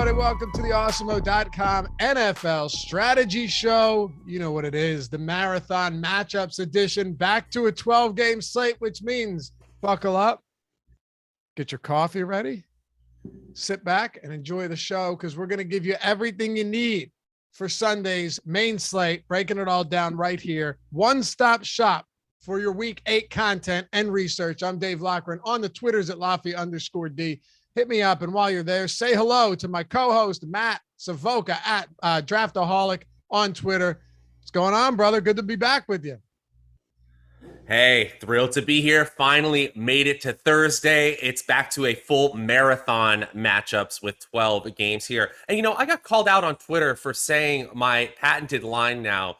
everybody. Welcome to the Awesemo.com NFL Strategy Show. You know what it is, the Marathon Matchups Edition. Back to a 12-game slate, which means buckle up, get your coffee ready, sit back, and enjoy the show because we're going to give you everything you need for Sunday's main slate, breaking it all down right here. One-stop shop for your Week 8 content and research. I'm Dave Loughran on the Twitters at Loughy_D. Hit me up, and while you're there, say hello to my co-host, Matt Savoca at Draftaholic on Twitter. What's going on, brother? Good to be back with you. Hey, thrilled to be here. Finally made it to Thursday. It's back to a full marathon matchups with 12 games here. And, you know, I got called out on Twitter for saying my patented line now,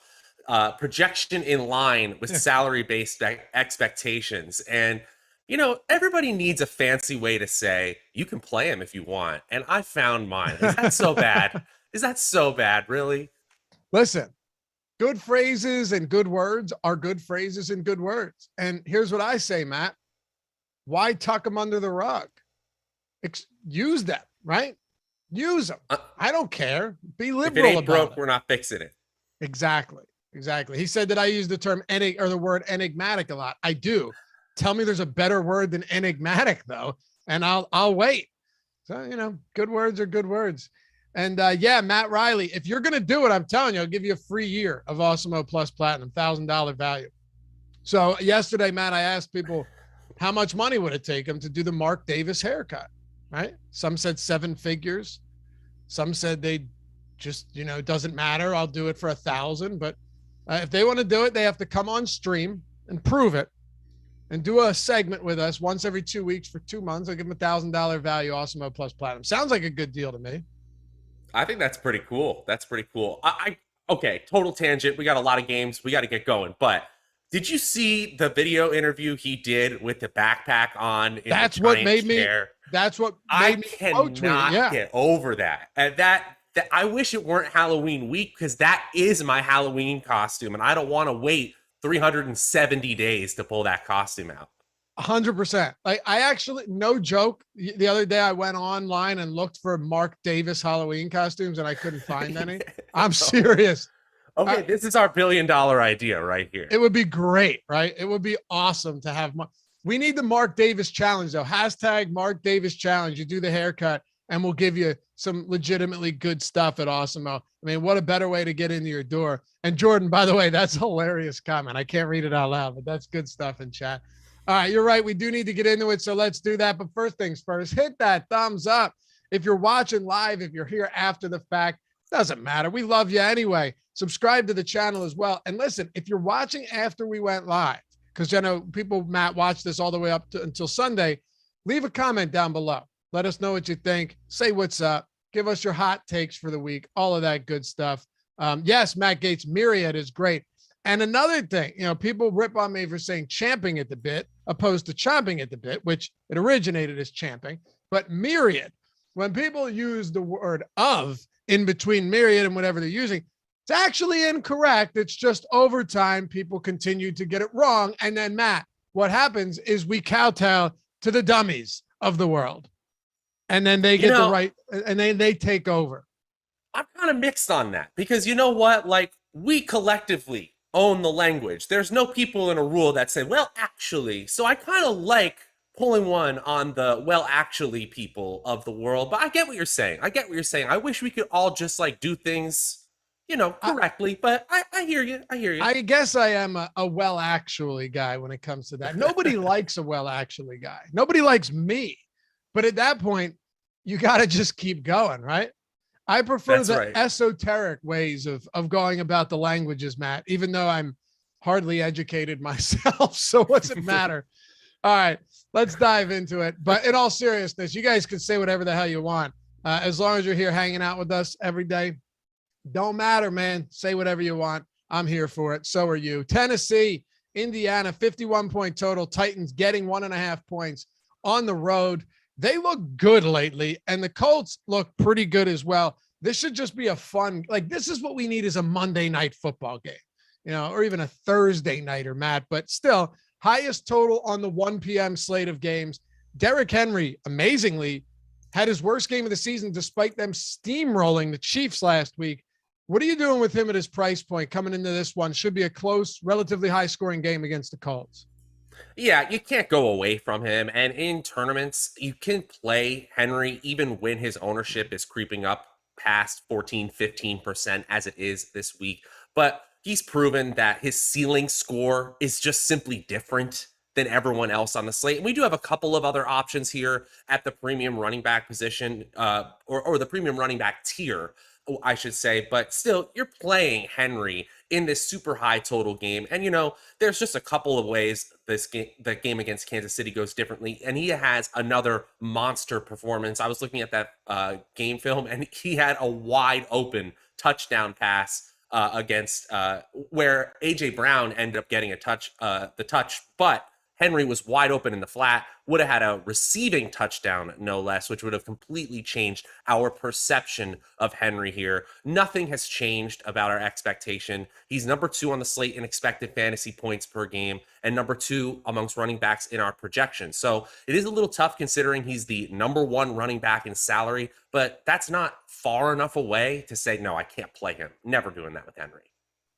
projection in line with salary-based expectations. And you know, everybody needs a fancy way to say, you can play him if you want. And I found mine. Is that so bad? Is that so bad, really? Listen, good phrases and good words are good phrases and good words. And here's what I say, Matt. Why tuck them under the rug? Use them, right? Use them. I don't care. Be liberal if it ain't about broke, it. We're not fixing it. Exactly. He said that I use the term the word enigmatic a lot. I do. Tell me there's a better word than enigmatic, though, and I'll wait. So, you know, good words are good words. And yeah, Matt Riley, if you're going to do it, I'm telling you, I'll give you a free year of Awesemo Plus Platinum, $1,000 value. So yesterday, Matt, I asked people how much money would it take them to do the Mark Davis haircut, right? Some said 7 figures. Some said they just, you know, it doesn't matter. I'll do it for $1,000. But if they want to do it, they have to come on stream and prove it. And do a segment with us once every 2 weeks for 2 months. I'll give them $1,000 value, Awesemo Plus Platinum. Sounds like a good deal to me. I think that's pretty cool. Okay, total tangent. We got a lot of games. We got to get going. But did you see the video interview he did with the backpack on? That's what made me. That's what made me. I cannot get over that. And that I wish it weren't Halloween week because that is my Halloween costume, and I don't want to wait 370 days to pull that costume out. 100%. Like I actually, no joke. The other day I went online and looked for Mark Davis Halloween costumes and I couldn't find any. I'm serious. Okay, this is our $1 billion idea right here. It would be great, right? It would be awesome to have. We need the Mark Davis challenge though. Hashtag Mark Davis challenge. You do the haircut and we'll give you some legitimately good stuff at Awesemo. I mean, what a better way to get into your door. And Jordan, by the way, that's a hilarious comment. I can't read it out loud, but that's good stuff in chat. All right, you're right. We do need to get into it, so let's do that. But first things first, hit that thumbs up. If you're watching live, if you're here after the fact, doesn't matter. We love you anyway. Subscribe to the channel as well. And listen, if you're watching after we went live, because I know people, Matt, watch this all the way up until Sunday, leave a comment down below. Let us know what you think. Say what's up. Give us your hot takes for the week. All of that good stuff. Yes, Matt Gates, Myriad is great. And another thing, you know, people rip on me for saying champing at the bit opposed to chomping at the bit, which it originated as champing. But Myriad, when people use the word of in between Myriad and whatever they're using, it's actually incorrect. It's just over time, people continue to get it wrong. And then, Matt, what happens is we kowtow to the dummies of the world. And then they get the right, and they take over. I'm kind of mixed on that because you know what? Like, we collectively own the language. There's no people in a rule that say, well, actually. So I kind of like pulling one on the, well, actually people of the world. But I get what you're saying. I wish we could all just like do things, you know, correctly. But I hear you. I guess I am a well, actually guy when it comes to that. Nobody likes a well, actually guy. Nobody likes me. But at that point, you got to just keep going, right? I prefer esoteric ways of going about the languages, Matt, even though I'm hardly educated myself. So what's it matter? All right, let's dive into it. But in all seriousness, you guys can say whatever the hell you want. As long as you're here hanging out with us every day, don't matter, man. Say whatever you want. I'm here for it. So are you. Tennessee, Indiana, 51-point total. Titans getting 1.5 points on the road. They look good lately, and the Colts look pretty good as well. This should just be a fun, like, this is what we need is a Monday night football game, you know, or even a Thursday nighter, Matt, but still highest total on the 1 p.m. slate of games. Derrick Henry, amazingly, had his worst game of the season despite them steamrolling the Chiefs last week. What are you doing with him at his price point coming into this one? Should be a close, relatively high scoring game against the Colts. Yeah, you can't go away from him. And in tournaments, you can play Henry even when his ownership is creeping up past 14, 15% as it is this week. But he's proven that his ceiling score is just simply different than everyone else on the slate. And we do have a couple of other options here at the premium running back position, or the premium running back tier, I should say. But still, you're playing Henry in this super high total game. And, there's just a couple of ways the game against Kansas City goes differently. And he has another monster performance. I was looking at that game film, and he had a wide open touchdown pass against where AJ Brown ended up getting the touch, but Henry was wide open in the flat, would have had a receiving touchdown, no less, which would have completely changed our perception of Henry here. Nothing has changed about our expectation. He's number 2 on the slate in expected fantasy points per game and number 2 amongst running backs in our projections. So it is a little tough considering he's the number 1 running back in salary, but that's not far enough away to say, no, I can't play him. Never doing that with Henry.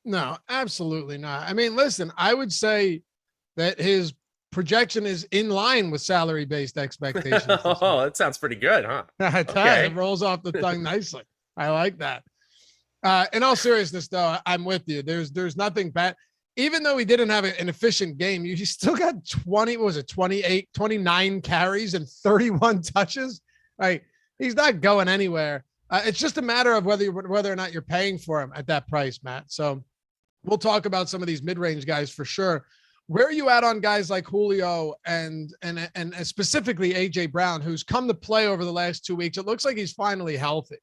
No, absolutely not. I mean, listen, I would say that his projection is in line with salary-based expectations. Oh, that sounds pretty good, huh? Okay. It rolls off the tongue nicely. I like that. In all seriousness, though, I'm with you. There's nothing bad. Even though he didn't have an efficient game, he still got 29 carries and 31 touches. Right? He's not going anywhere. It's just a matter of whether or not you're paying for him at that price, Matt. So we'll talk about some of these mid-range guys for sure. Where are you at on guys like Julio and specifically AJ Brown, who's come to play over the last 2 weeks? It looks like he's finally healthy.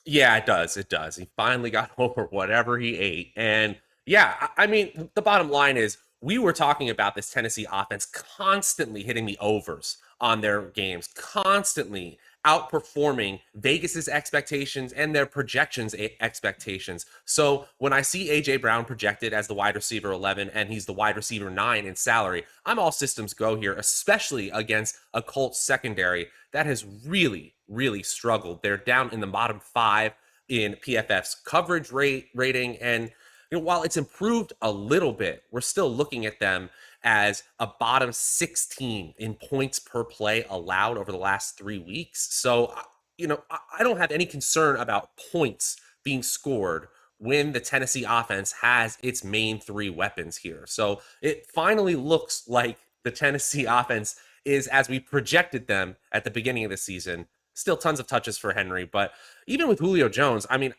Yeah, it does. It does. He finally got over whatever he ate. And yeah, I mean, the bottom line is we were talking about this Tennessee offense constantly hitting the overs on their games, constantly outperforming Vegas's expectations and their projections expectations. So when I see AJ Brown projected as the wide receiver 11 and he's the wide receiver 9 in salary, I'm all systems go here, especially against a Colts secondary that has really, really struggled. They're down in the bottom 5 in PFF's coverage rating. And while it's improved a little bit, we're still looking at them as a bottom 16 in points per play allowed over the last 3 weeks. So, I don't have any concern about points being scored when the Tennessee offense has its main 3 weapons here. So it finally looks like the Tennessee offense is as we projected them at the beginning of the season. Still tons of touches for Henry, but even with Julio Jones, I mean,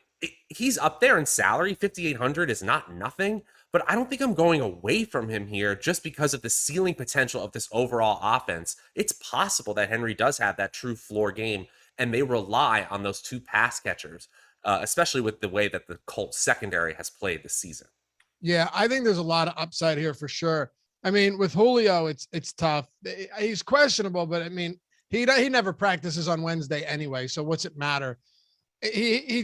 he's up there in salary. 5,800 is not nothing, but I don't think I'm going away from him here just because of the ceiling potential of this overall offense. It's possible that Henry does have that true floor game, and they rely on those 2 pass catchers, especially with the way that the Colts secondary has played this season. Yeah, I think there's a lot of upside here for sure. I mean, with Julio, it's tough. He's questionable, but I mean, he never practices on Wednesday anyway, so what's it matter? He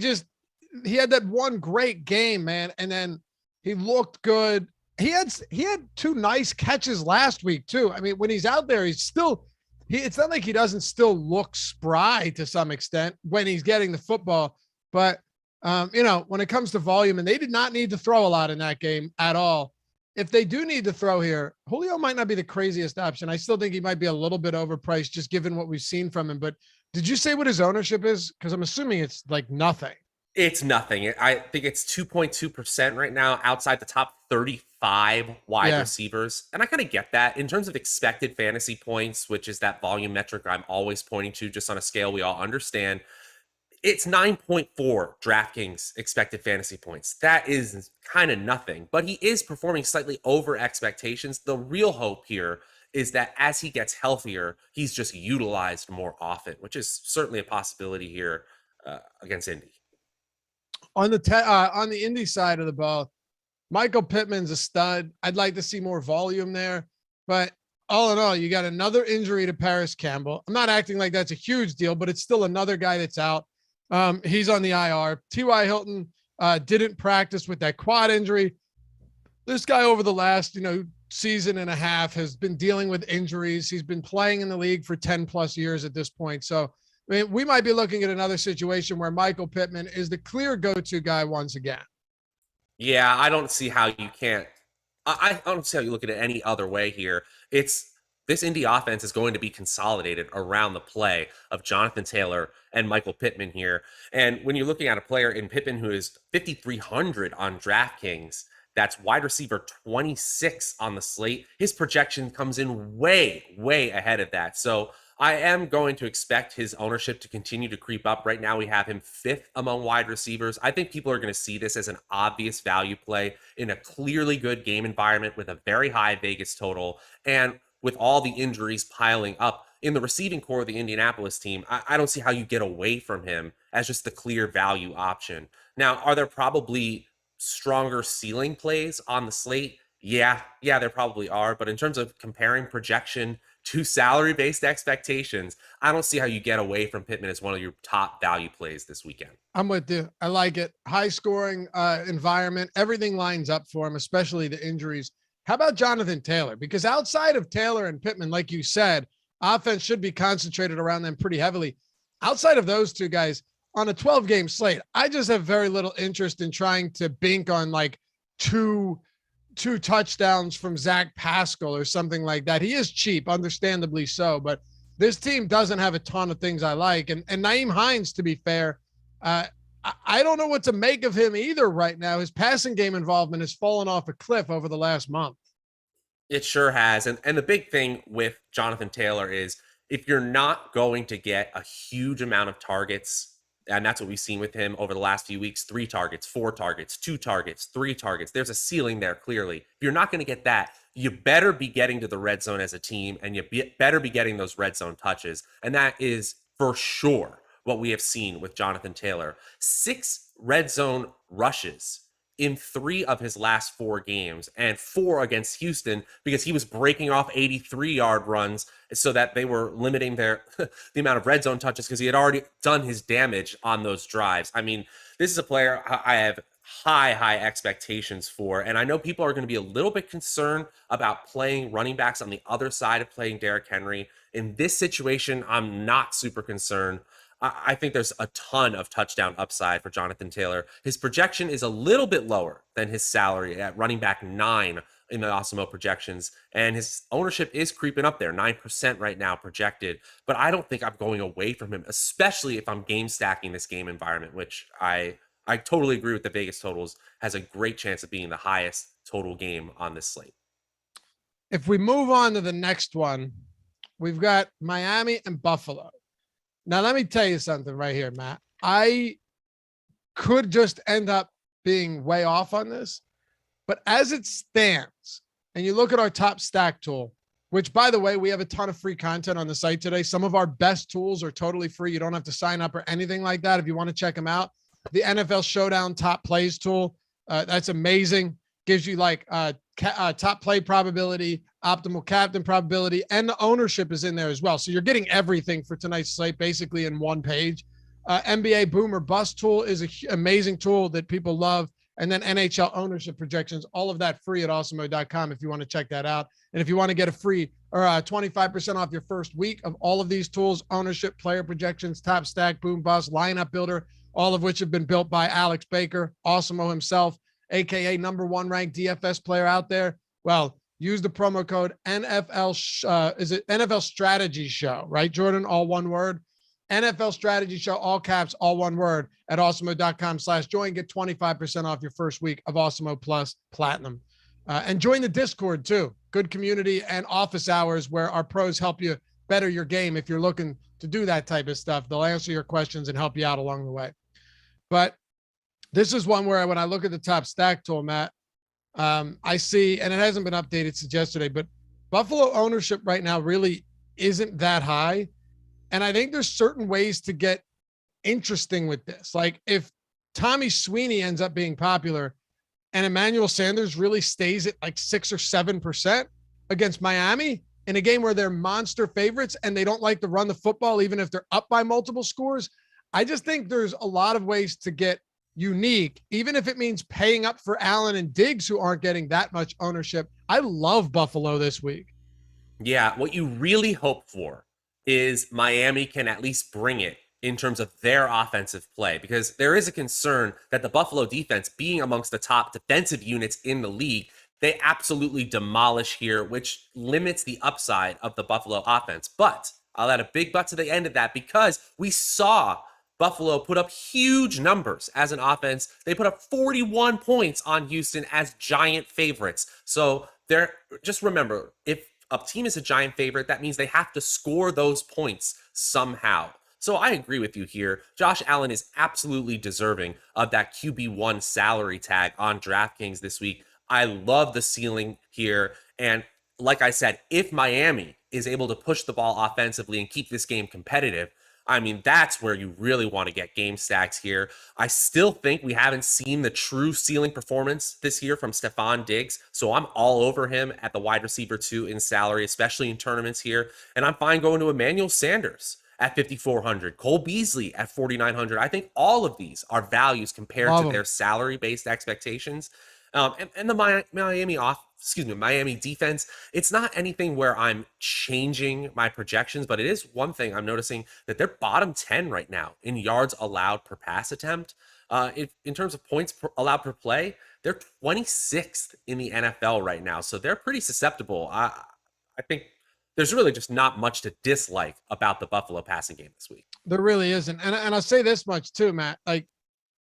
had that one great game, man, and then he looked good. He had 2 nice catches last week too. I mean, when he's out there, it's not like he doesn't still look spry to some extent when he's getting the football. But when it comes to volume, and they did not need to throw a lot in that game at all. If they do need to throw here, Julio might not be the craziest option. I still think he might be a little bit overpriced just given what we've seen from him. But did you say what his ownership is? Because I'm assuming it's like nothing. It's nothing. I think it's 2.2% right now outside the top 35 wide receivers. And I kind of get that in terms of expected fantasy points, which is that volume metric I'm always pointing to just on a scale we all understand. It's 9.4 DraftKings expected fantasy points. That is kind of nothing, but he is performing slightly over expectations. The real hope here is that as he gets healthier, he's just utilized more often, which is certainly a possibility here against Indy. On the Indy side of the ball, Michael Pittman's a stud. I'd like to see more volume there, but all in all, you got another injury to Paris Campbell. I'm not acting like that's a huge deal, but it's still another guy that's out. He's on the IR. T.Y. Hilton didn't practice with that quad injury. This guy over the last, season and a half has been dealing with injuries. He's been playing in the league for 10 plus years at this point. So I mean, we might be looking at another situation where Michael Pittman is the clear go-to guy once again. Yeah, I don't see how you can't. I don't see how you look at it any other way here. It's this Indy offense is going to be consolidated around the play of Jonathan Taylor and Michael Pittman here. And when you're looking at a player in Pittman who is 5,300 on DraftKings, that's wide receiver 26 on the slate, his projection comes in way, way ahead of that. So I am going to expect his ownership to continue to creep up. Right now, we have him 5th among wide receivers. I think people are going to see this as an obvious value play in a clearly good game environment with a very high Vegas total. And with all the injuries piling up in the receiving core of the Indianapolis team, I don't see how you get away from him as just the clear value option. Now, are there probably stronger ceiling plays on the slate? Yeah, there probably are. But in terms of comparing projection to salary-based expectations, I don't see how you get away from Pittman as one of your top value plays this weekend. I'm with you. I like it. High scoring environment. Everything lines up for him, especially the injuries. How about Jonathan Taylor? Because outside of Taylor and Pittman, like you said, offense should be concentrated around them pretty heavily. Outside of those two guys on a 12-game slate, I just have very little interest in trying to bink on like two touchdowns from Zach Pascal or something like that. He is cheap, understandably so, but this team doesn't have a ton of things I like. And Nyheim Hines, to be fair, I don't know what to make of him either right now. His passing game involvement has fallen off a cliff over the last month. It sure has. And the big thing with Jonathan Taylor is if you're not going to get a huge amount of targets, and that's what we've seen with him over the last few weeks, 3 targets, 4 targets, 2 targets, 3 targets. There's a ceiling there, clearly. If you're not going to get that, you better be getting to the red zone as a team, and you better be getting those red zone touches. And that is for sure what we have seen with Jonathan Taylor. 6 red zone rushes in 3 of his last 4 games, and 4 against Houston because he was breaking off 83-yard runs so that they were limiting their the amount of red zone touches because he had already done his damage on those drives. I mean, this is a player I have high expectations for, and I know people are going to be a little bit concerned about playing running backs on the other side of playing Derrick Henry. In this situation, I'm not super concerned. I think there's a ton of touchdown upside for Jonathan Taylor. His projection is a little bit lower than his salary at running back 9 in the Awesemo projections. And his ownership is creeping up there, 9% right now projected. But I don't think I'm going away from him, especially if I'm game stacking this game environment, which I totally agree with the Vegas totals, has a great chance of being the highest total game on this slate. If we move on to the next one, we've got Miami and Buffalo. Now, let me tell you something right here, Matt. I could just end up being way off on this, but as it stands, and you look at our top stack tool, which, by the way, we have a ton of free content on the site today. Some of our best tools are totally free. You don't have to sign up or anything like that if you want to check them out. The NFL Showdown top plays tool, that's amazing. Gives you like top play probability, optimal captain probability, and the ownership is in there as well. So you're getting everything for tonight's slate basically in one page. NBA Boom or Bust tool is an amazing tool that people love. And then NHL ownership projections, all of that free at awesemo.com if you want to check that out. And if you want to get a free or 25% off your first week of all of these tools, ownership, player projections, top stack, boom bust, lineup builder, all of which have been built by Alex Baker, Awesemo himself, AKA #1 ranked DFS player out there. Well, use the promo code NFL Strategy Show, right, Jordan? All one word. NFL Strategy Show, all caps, all one word at awesemo.com/join. Get 25% off your first week of Awesemo Plus Platinum. And join the Discord too. Good community and office hours where our pros help you better your game. If you're looking to do that type of stuff, they'll answer your questions and help you out along the way. But this is one where when I look at the top stack tool, Matt, I see, and it hasn't been updated since yesterday, but Buffalo ownership right now really isn't that high. And I think there's certain ways to get interesting with this. Like if Tommy Sweeney ends up being popular and Emmanuel Sanders really stays at like 6 or 7% against Miami in a game where they're monster favorites and they don't like to run the football, even if they're up by multiple scores. I just think there's a lot of ways to get unique, even if it means paying up for Allen and Diggs, who aren't getting that much ownership. I love Buffalo this week. Yeah, what you really hope for is Miami can at least bring it in terms of their offensive play, because there is a concern that the Buffalo defense, being amongst the top defensive units in the league, they absolutely demolish here, which limits the upside of the Buffalo offense. But I'll add a big but to the end of that, because we saw Buffalo put up huge numbers as an offense. They put up 41 points on Houston as giant favorites. So just remember, if a team is a giant favorite, that means they have to score those points somehow. So I agree with you here. Josh Allen is absolutely deserving of that QB1 salary tag on DraftKings this week. I love the ceiling here. And like I said, if Miami is able to push the ball offensively and keep this game competitive, I mean, that's where you really want to get game stacks here. I still think we haven't seen the true ceiling performance this year from Stephon Diggs, so I'm all over him at the wide receiver 2 in salary, especially in tournaments here. And I'm fine going to Emmanuel Sanders at 5,400, Cole Beasley at 4,900. I think all of these are values compared to their salary-based expectations. And the Miami defense, it's not anything where I'm changing my projections, but it is one thing I'm noticing, that they're bottom 10 right now in yards allowed per pass attempt. In terms of points allowed per play, they're 26th in the NFL right now. So they're pretty susceptible. I think there's really just not much to dislike about the Buffalo passing game this week. There really isn't. And I'll say this much too, Matt. Like,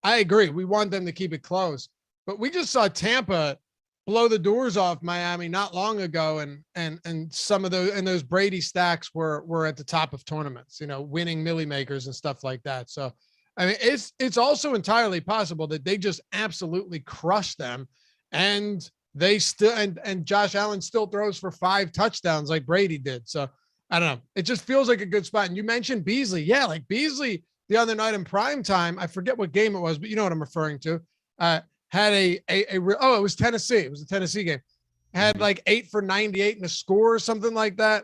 I agree. We want them to keep it close. But we just saw Tampa blow the doors off Miami not long ago, and some of those Brady stacks were at the top of tournaments, winning Millie makers and stuff like that. So, I mean, it's also entirely possible that they just absolutely crush them, and they still and Josh Allen still throws for 5 touchdowns like Brady did. So I don't know. It just feels like a good spot. And you mentioned Beasley, yeah, like Beasley the other night in prime time. I forget what game it was, but you know what I'm referring to. Had it was Tennessee. It was a Tennessee game. Had like 8 for 98 and a score or something like that.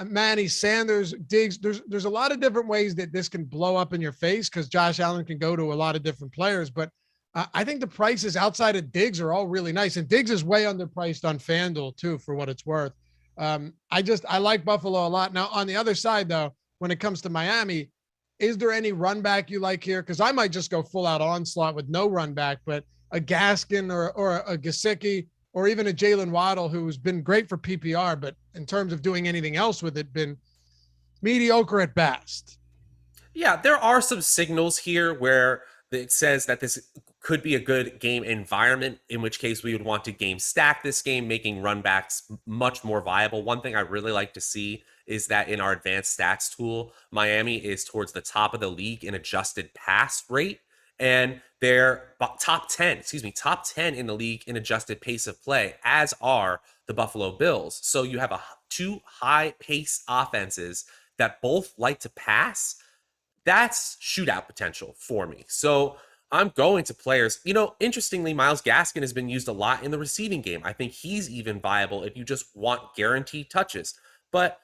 Manny Sanders, Diggs. There's a lot of different ways that this can blow up in your face, because Josh Allen can go to a lot of different players. But I think the prices outside of Diggs are all really nice, and Diggs is way underpriced on FanDuel too, for what it's worth. I like Buffalo a lot. Now on the other side though, when it comes to Miami, is there any run back you like here? Because I might just go full out onslaught with no run back, but a Gaskin or a Gesicki or even a Jalen Waddle, who's been great for PPR, but in terms of doing anything else with it, been mediocre at best. Yeah, there are some signals here where it says that this could be a good game environment, in which case we would want to game stack this game, making run backs much more viable. One thing I really like to see is that in our advanced stats tool, Miami is towards the top of the league in adjusted pass rate. And they're top 10 in the league in adjusted pace of play, as are the Buffalo Bills. So you have 2 high pace offenses that both like to pass. That's shootout potential for me. So I'm going to players. Interestingly, Myles Gaskin has been used a lot in the receiving game. I think he's even viable if you just want guaranteed touches. But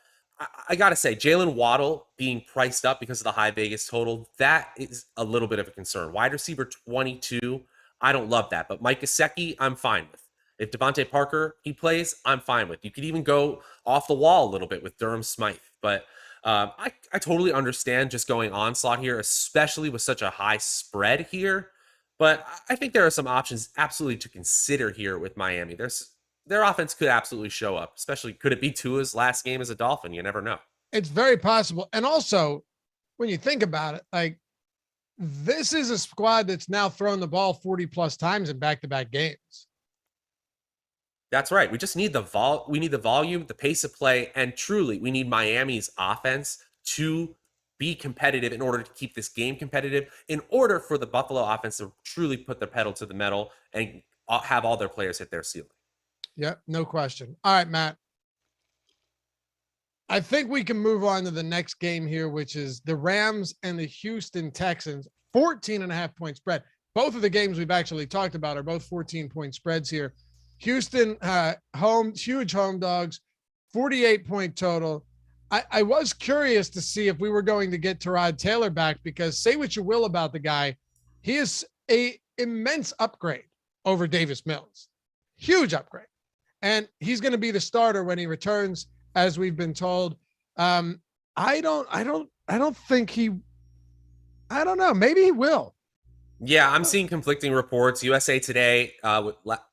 I got to say, Jalen Waddle being priced up because of the high Vegas total, that is a little bit of a concern. Wide receiver 22, I don't love that. But Mike Gesicki, I'm fine with. If Devontae Parker, he plays, I'm fine with. You could even go off the wall a little bit with Durham Smythe. But I totally understand just going onslaught here, especially with such a high spread here. But I think there are some options absolutely to consider here with Miami. Their offense could absolutely show up, especially could it be Tua's last game as a Dolphin? You never know. It's very possible. And also, when you think about it, like, this is a squad that's now thrown the ball 40 plus times in back-to-back games. That's right. We just need we need the volume, the pace of play, and truly we need Miami's offense to be competitive in order to keep this game competitive, in order for the Buffalo offense to truly put their pedal to the metal and have all their players hit their ceiling. Yeah, no question. All right, Matt. I think we can move on to the next game here, which is the Rams and the Houston Texans, 14.5 point spread. Both of the games we've actually talked about are both 14-point spreads here. Houston, huge home dogs, 48-point total. I was curious to see if we were going to get Tyrod Taylor back, because say what you will about the guy, he is a immense upgrade over Davis Mills. Huge upgrade. And he's going to be the starter when he returns, as we've been told. I don't think he. I don't know. Maybe he will. Yeah, I'm seeing conflicting reports. USA Today,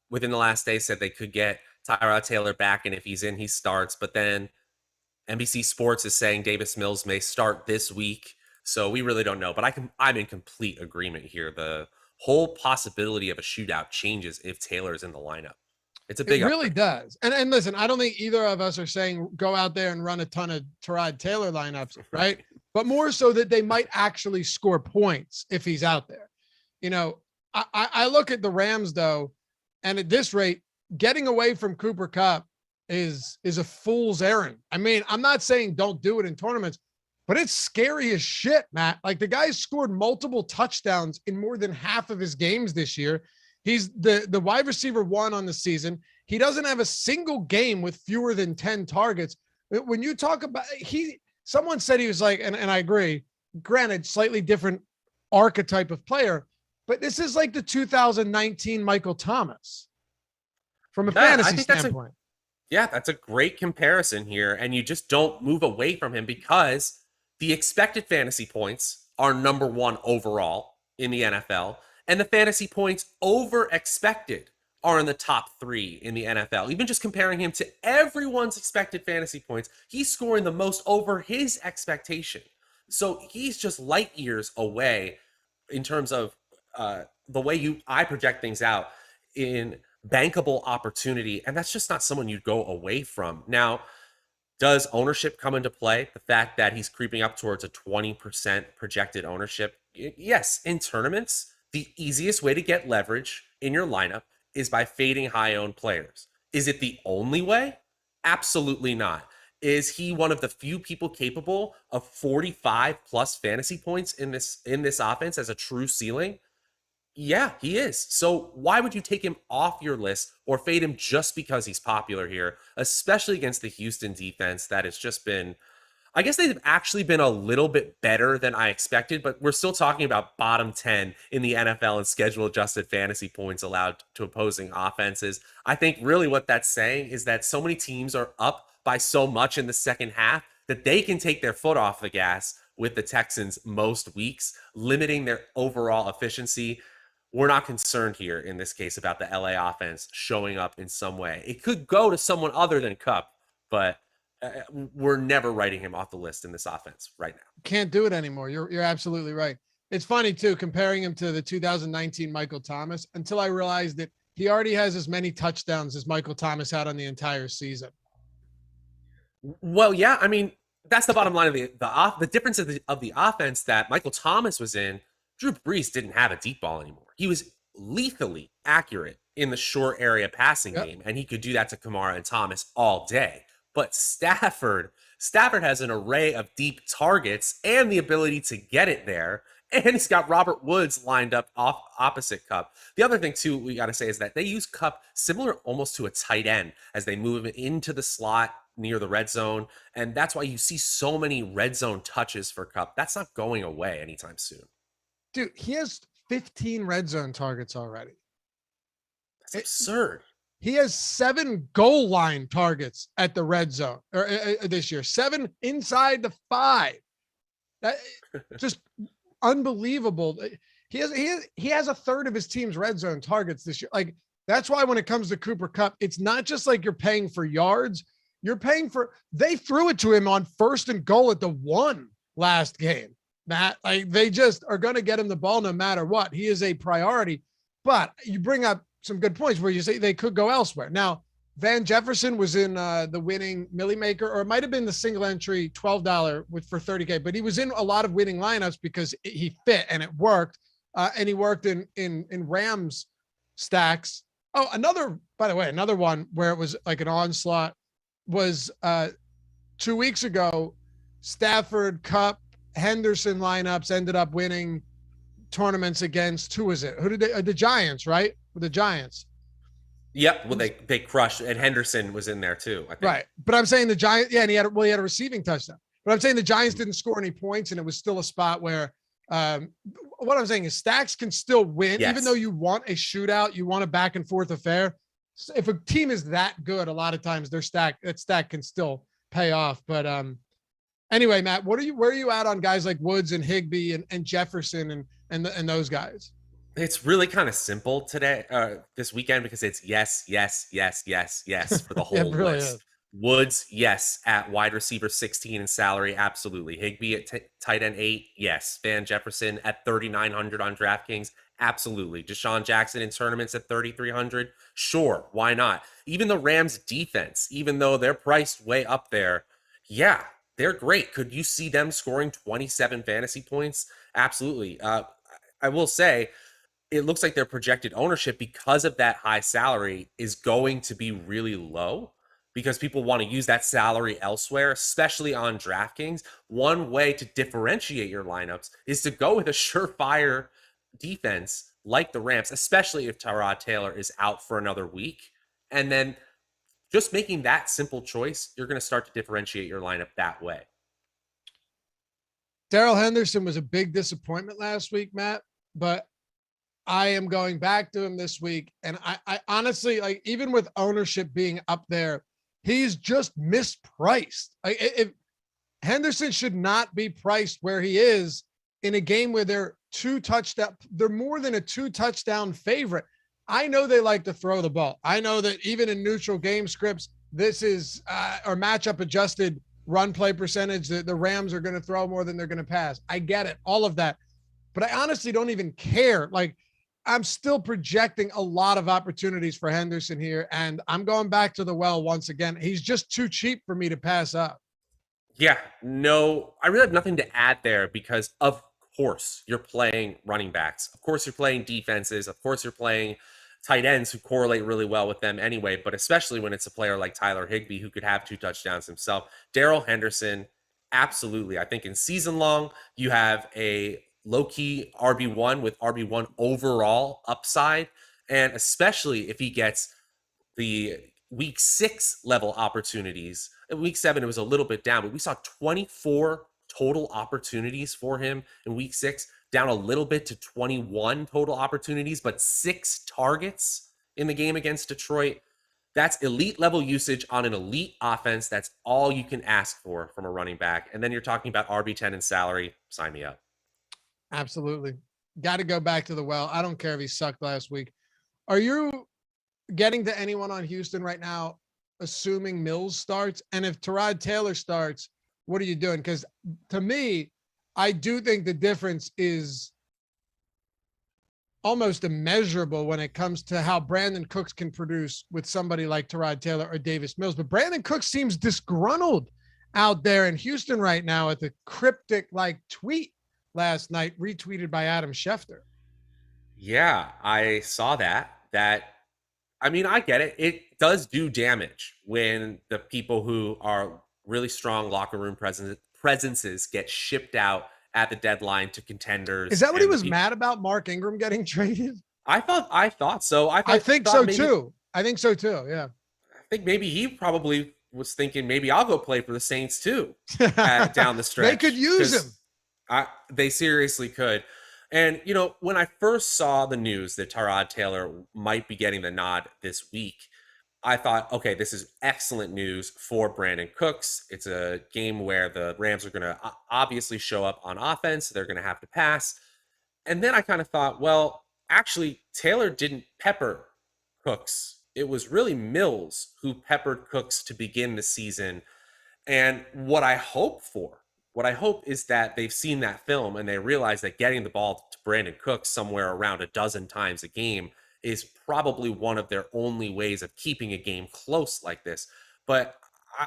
within the last day, said they could get Tyrod Taylor back, and if he's in, he starts. But then NBC Sports is saying Davis Mills may start this week, so we really don't know. But I'm in complete agreement here. The whole possibility of a shootout changes if Taylor's in the lineup. It's a It big really upgrade. does. And listen, I don't think either of us are saying go out there and run a ton of Tyrod Taylor lineups, right? But more so that they might actually score points if he's out there. You know, I look at the Rams though, and at this rate, getting away from Cooper Kupp is a fool's errand. I mean, I'm not saying don't do it in tournaments, but it's scary as shit, Matt. Like the guy's scored multiple touchdowns in more than half of his games this year. He's the wide receiver 1 on the season. He doesn't have a single game with fewer than 10 targets. When you talk about someone said he was like, and I agree, granted, slightly different archetype of player, but this is like the 2019 Michael Thomas from a fantasy standpoint. That's a great comparison here. And you just don't move away from him because the expected fantasy points are number 1 overall in the NFL. And the fantasy points over expected are in the top 3 in the NFL. Even just comparing him to everyone's expected fantasy points, he's scoring the most over his expectation. So he's just light years away in terms of the way I project things out in bankable opportunity. And that's just not someone you'd go away from. Now, does ownership come into play? The fact that he's creeping up towards a 20% projected ownership? Yes, in tournaments, the easiest way to get leverage in your lineup is by fading high-owned players. Is it the only way? Absolutely not. Is he one of the few people capable of 45 plus fantasy points in this offense as a true ceiling? Yeah, he is. So why would you take him off your list or fade him just because he's popular here, especially against the Houston defense that has just been, I guess they've actually been a little bit better than I expected, but we're still talking about bottom 10 in the NFL in schedule adjusted fantasy points allowed to opposing offenses. I think really what that's saying is that so many teams are up by so much in the second half that they can take their foot off the gas with the Texans most weeks, limiting their overall efficiency. We're not concerned here in this case about the LA offense showing up in some way. It could go to someone other than Kupp, but we're never writing him off the list in this offense right now. Can't do it anymore. You're absolutely right. It's funny too, comparing him to the 2019 Michael Thomas until I realized that he already has as many touchdowns as Michael Thomas had on the entire season. Well, yeah, I mean, that's the bottom line of the difference of the offense that Michael Thomas was in. Drew Brees didn't have a deep ball anymore. He was lethally accurate in the short area passing game, and he could do that to Kamara and Thomas all day. But Stafford has an array of deep targets and the ability to get it there. And he's got Robert Woods lined up opposite Kupp. The other thing, too, we got to say is that they use Kupp similar almost to a tight end as they move him into the slot near the red zone. And that's why you see so many red zone touches for Kupp. That's not going away anytime soon. Dude, he has 15 red zone targets already. That's absurd. He has 7 goal line targets at the red zone or this year, 7 inside the 5. That just unbelievable. He has a third of his team's red zone targets this year. Like that's why when it comes to Cooper Kupp, it's not just like you're paying for yards. You're paying for, they threw it to him on 1st and goal at the 1 last game. Matt, like they just are going to get him the ball no matter what. He is a priority, but you bring up some good points where you say they could go elsewhere. Now, Van Jefferson was in the winning Millie Maker, or it might have been the single entry $12 for 30K, but he was in a lot of winning lineups because he fit and it worked. And he worked in Rams stacks. Oh, by the way, another one where it was like an onslaught was 2 weeks ago, Stafford, Kupp, Henderson lineups ended up winning tournaments against, who was it? Who did they, the Giants, right? The Giants. Yep. Well, they crushed, and Henderson was in there too, I think. Right. But I'm saying the Giants, yeah, and he had a receiving touchdown. But I'm saying the Giants didn't score any points, and it was still a spot where what I'm saying is stacks can still win, even though you want a shootout, you want a back and forth affair. If a team is that good, a lot of times that stack can still pay off. But Anyway, Matt, where are you at on guys like Woods and Higbee and Jefferson and those guys? It's really kind of simple today, this weekend, because it's yes, yes, yes, yes, yes for the Yeah, it whole really list. is. Woods, yes, at wide receiver 16 in salary, absolutely. Higbee at tight end 8, yes. Van Jefferson at 3,900 on DraftKings, absolutely. Deshaun Jackson in tournaments at 3,300, sure, why not? Even the Rams defense, even though they're priced way up there, yeah, they're great. Could you see them scoring 27 fantasy points? Absolutely. I will say, it looks like their projected ownership, because of that high salary, is going to be really low because people want to use that salary elsewhere, especially on DraftKings. One way to differentiate your lineups is to go with a surefire defense like the Rams, especially if Tyrod Taylor is out for another week. And then just making that simple choice, you're going to start to differentiate your lineup that way. Darrell Henderson was a big disappointment last week, Matt, but I am going back to him this week. And I honestly, like, even with ownership being up there, he's just mispriced. If Henderson should not be priced where he is in a game where they're they're more than a 2-touchdown favorite. I know they like to throw the ball. I know that even in neutral game scripts, this is or matchup adjusted run play percentage, the Rams are going to throw more than they're going to pass. I get it, all of that. But I honestly don't even care. Like, I'm still projecting a lot of opportunities for Henderson here, and I'm going back to the well once again. He's just too cheap for me to pass up. Yeah, no, I really have nothing to add there because, of course, you're playing running backs. Of course, you're playing defenses. Of course, you're playing tight ends who correlate really well with them anyway, but especially when it's a player like Tyler Higbee who could have 2 touchdowns himself. Darrell Henderson, absolutely. I think in season long, you have a low-key RB1 with RB1 overall upside, and especially if he gets the week 6 level opportunities. In week 7, it was a little bit down, but we saw 24 total opportunities for him in week 6, down a little bit to 21 total opportunities, but 6 targets in the game against Detroit. That's elite level usage on an elite offense. That's all you can ask for from a running back. And then you're talking about RB10 in salary. Sign me up. Absolutely. Got to go back to the well. I don't care if he sucked last week. Are you getting to anyone on Houston right now, assuming Mills starts? And if Tyrod Taylor starts, what are you doing? Because to me, I do think the difference is almost immeasurable when it comes to how Brandon Cooks can produce with somebody like Tyrod Taylor or Davis Mills. But Brandon Cooks seems disgruntled out there in Houston right now at the cryptic like tweet last night, retweeted by Adam Schefter. Yeah, I saw that. I mean, I get it. It does do damage when the people who are really strong locker room presences get shipped out at the deadline to contenders. Is that what he was mad about, Mark Ingram getting traded? I thought so. I think so too. I think so too. Yeah. I think maybe he probably was thinking maybe I'll go play for the Saints too down the stretch. They could use him. They seriously could. And, you know, when I first saw the news that Tyrod Taylor might be getting the nod this week, I thought, okay, this is excellent news for Brandon Cooks. It's a game where the Rams are going to obviously show up on offense. They're going to have to pass. And then I kind of thought, well, actually, Taylor didn't pepper Cooks. It was really Mills who peppered Cooks to begin the season. And what I hope is that they've seen that film and they realize that getting the ball to Brandon Cooks somewhere around a dozen times a game is probably one of their only ways of keeping a game close like this. But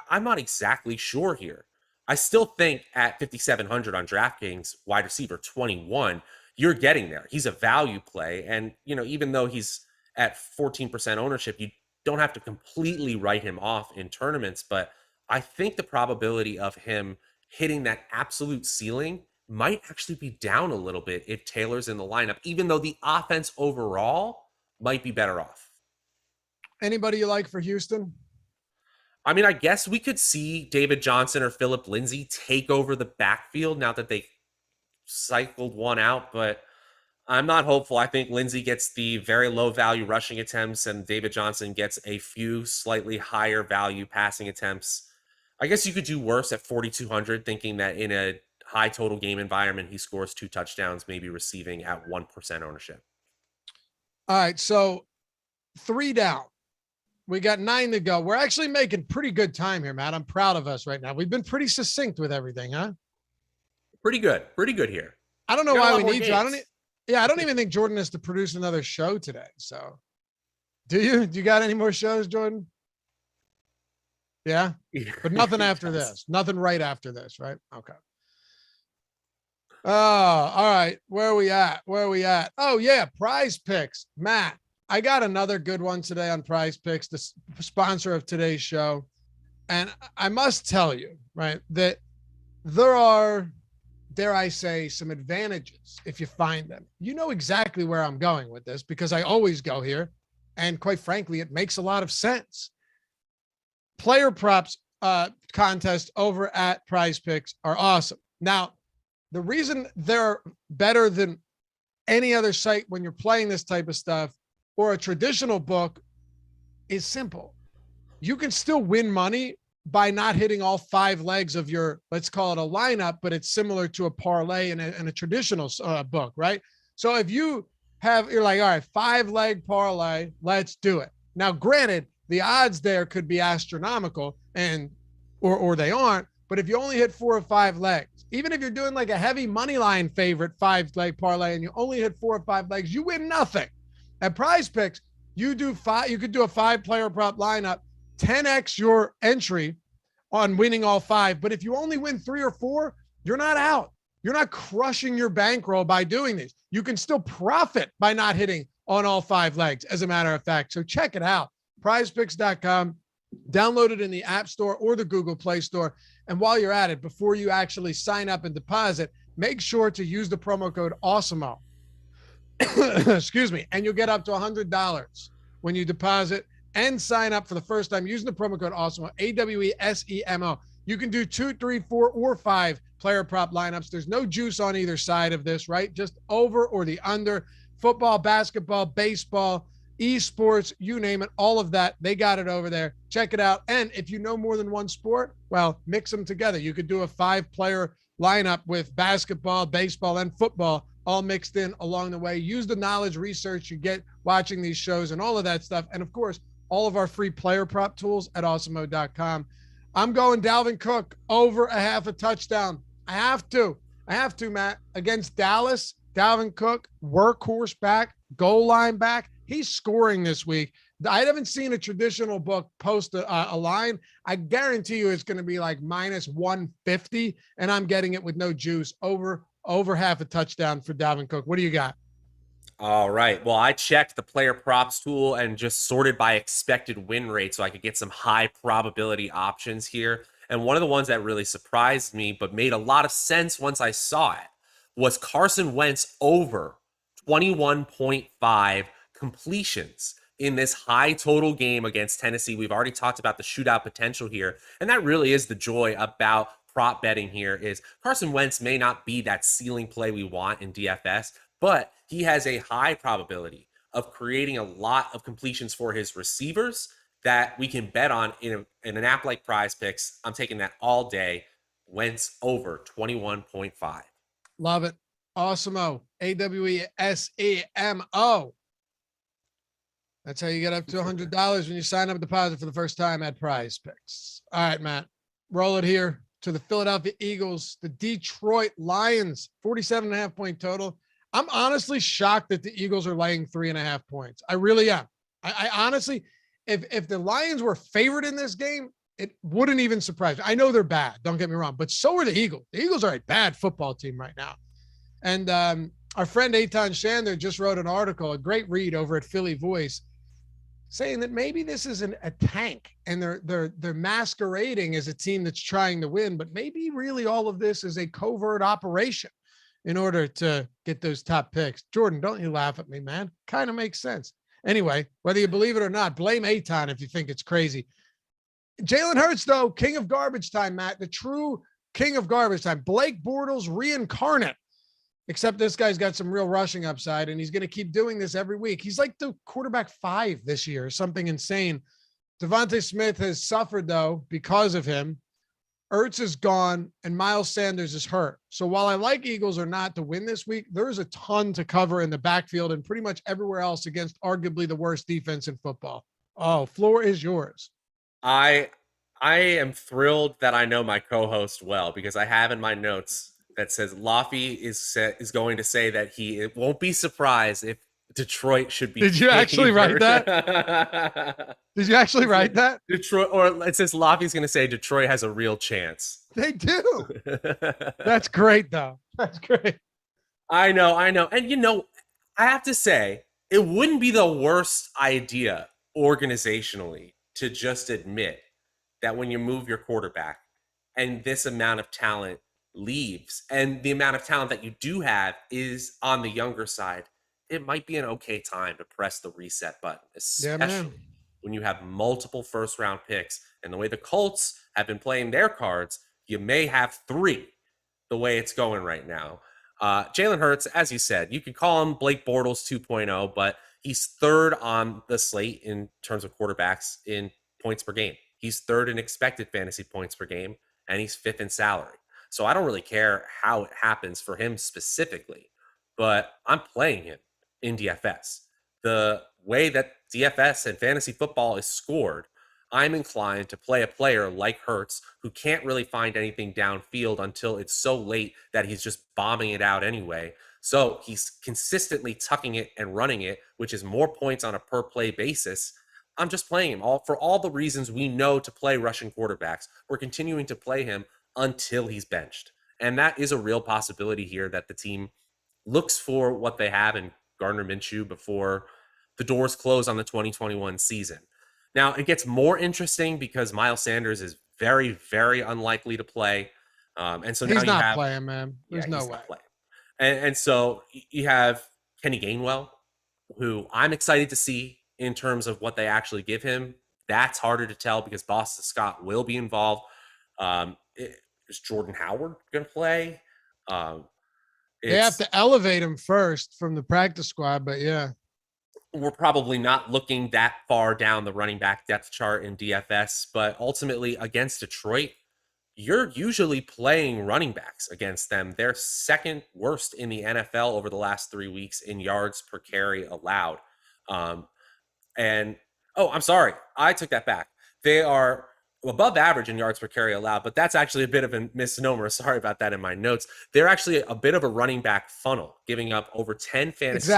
I'm not exactly sure here. I still think at 5,700 on DraftKings, wide receiver 21, you're getting there. He's a value play. And, you know, even though he's at 14% ownership, you don't have to completely write him off in tournaments. But I think the probability of him hitting that absolute ceiling might actually be down a little bit if Taylor's in the lineup, even though the offense overall might be better off. Anybody you like for Houston? I mean, I guess we could see David Johnson or Phillip Lindsay take over the backfield now that they cycled one out, but I'm not hopeful. I think Lindsay gets the very low value rushing attempts and David Johnson gets a few slightly higher value passing attempts. I guess you could do worse at 4,200, thinking that in a high total game environment, he scores 2 touchdowns, maybe receiving at 1% ownership. All right, so 3 down. We got 9 to go. We're actually making pretty good time here, Matt. I'm proud of us right now. We've been pretty succinct with everything, huh? Pretty good here. I don't know why we need you. I don't even think Jordan has to produce another show today. So, do you? Do you got any more shows, Jordan? Yeah, but nothing after this. Nothing right after this, right? Okay. Oh, all right. Where are we at? Oh, yeah. Prize Picks. Matt, I got another good one today on Prize Picks, the sponsor of today's show. And I must tell you, right, that there are, dare I say, some advantages if you find them. You know exactly where I'm going with this because I always go here. And quite frankly, it makes a lot of sense. Player props contest over at Prize Picks are awesome. Now, the reason they're better than any other site when you're playing this type of stuff or a traditional book is simple. You can still win money by not hitting all 5 legs of your, let's call it a lineup, but it's similar to a parlay in a traditional book, right? So if you're like, all right, 5-leg parlay, let's do it. Now, granted, the odds there could be astronomical or they aren't, but if you only hit 4 or 5 legs, even if you're doing like a heavy money line favorite 5-leg parlay and you only hit 4 or 5 legs, you win nothing. At Prize Picks, you could do a 5-player prop lineup, 10x your entry on winning all 5. But if you only win 3 or 4, you're not out. You're not crushing your bankroll by doing these. You can still profit by not hitting on all 5 legs, as a matter of fact. So check it out. prizepicks.com. Download it in the App Store or the Google Play Store. And while you're at it, before you actually sign up and deposit, make sure to use the promo code Awesemo. Excuse me. And you'll get up to $100 when you deposit and sign up for the first time using the promo code Awesemo, AWESEMO. You can do 2, 3, 4, or 5 player prop lineups. There's no juice on either side of this, right? Just over or the under. Football, basketball, baseball, esports, you name it, all of that. They got it over there. Check it out. And if you know more than one sport, well, mix them together. You could do a 5-player lineup with basketball, baseball, and football all mixed in along the way. Use the knowledge research you get watching these shows and all of that stuff. And of course, all of our free player prop tools at awesemo.com. I'm going Dalvin Cook over a half a touchdown. I have to, Matt. Against Dallas, Dalvin Cook, workhorse back, goal line back. He's scoring this week. I haven't seen a traditional book post a line. I guarantee you it's going to be like minus 150, and I'm getting it with no juice over half a touchdown for Dalvin Cook. What do you got? All right. Well, I checked the player props tool and just sorted by expected win rate so I could get some high probability options here. And one of the ones that really surprised me, but made a lot of sense once I saw it, was Carson Wentz over 21.5 completions in this high total game against Tennessee. We've already talked about the shootout potential here. And that really is the joy about prop betting here is Carson Wentz may not be that ceiling play we want in DFS, but he has a high probability of creating a lot of completions for his receivers that we can bet on in an app like Prize Picks. I'm taking that all day. Wentz over 21.5. Love it. Awesemo. AWESEMO. That's how you get up to $100 when you sign up a deposit for the first time at Prize Picks. All right, Matt. Roll it here to the Philadelphia Eagles, the Detroit Lions, 47.5 point total. I'm honestly shocked that the Eagles are laying 3.5 points. I really am. I honestly, if the Lions were favored in this game, it wouldn't even surprise me. I know they're bad. Don't get me wrong, but so are the Eagles. The Eagles are a bad football team right now. And our friend Eitan Shander just wrote an article, a great read over at Philly Voice, saying that maybe this isn't a tank and they're masquerading as a team that's trying to win, but maybe really all of this is a covert operation in order to get those top picks. Jordan, don't you laugh at me, man. Kind of makes sense. Anyway, whether you believe it or not, blame Eitan if you think it's crazy. Jalen Hurts, though, king of garbage time, Matt, the true king of garbage time. Blake Bortles reincarnate, except this guy's got some real rushing upside, and he's going to keep doing this every week. He's like the quarterback 5 this year, something insane. Devontae Smith has suffered, though, because of him. Ertz is gone and Miles Sanders is hurt. So while I like Eagles or not to win this week, there is a ton to cover in the backfield and pretty much everywhere else against arguably the worst defense in football. Oh, floor is yours. I am thrilled that I know my co-host well, because I have in my notes that says Loughy is going to say that he won't be surprised if Detroit should be. Did you actually write that? Did you actually write that? Detroit, or it says Loughy's going to say Detroit has a real chance. They do. That's great, though. That's great. I know. And, I have to say, it wouldn't be the worst idea organizationally to just admit that when you move your quarterback and this amount of talent leaves and the amount of talent that you do have is on the younger side, it might be an okay time to press the reset button, especially when you have multiple first-round picks. And the way the Colts have been playing their cards, you may have 3 the way it's going right now. Jalen Hurts, as you said, you could call him Blake Bortles 2.0, but he's 3rd on the slate in terms of quarterbacks in points per game. He's 3rd in expected fantasy points per game, and he's 5th in salary. So I don't really care how it happens for him specifically, but I'm playing him in DFS. The way that DFS and fantasy football is scored, I'm inclined to play a player like Hurts, who can't really find anything downfield until it's so late that he's just bombing it out anyway. So he's consistently tucking it and running it, which is more points on a per play basis. I'm just playing him for all the reasons we know to play Russian quarterbacks. We're continuing to play him until he's benched. And that is a real possibility here, that the team looks for what they have in Gardner Minshew before the doors close on the 2021 season. Now, it gets more interesting because Miles Sanders is very, very unlikely to play. And so he's now not playing, man. There's no way. And so you have Kenny Gainwell, who I'm excited to see in terms of what they actually give him. That's harder to tell because Boston Scott will be involved. Is Jordan Howard going to play? They have to elevate him first from the practice squad, but yeah. We're probably not looking that far down the running back depth chart in DFS, but ultimately against Detroit, you're usually playing running backs against them. They're 2nd worst in the NFL over the last 3 weeks in yards per carry allowed. I'm sorry, I took that back. They are above average in yards per carry allowed, but that's actually a bit of a misnomer. Sorry about that in my notes. They're actually a bit of a running back funnel, giving up over 10 fantasy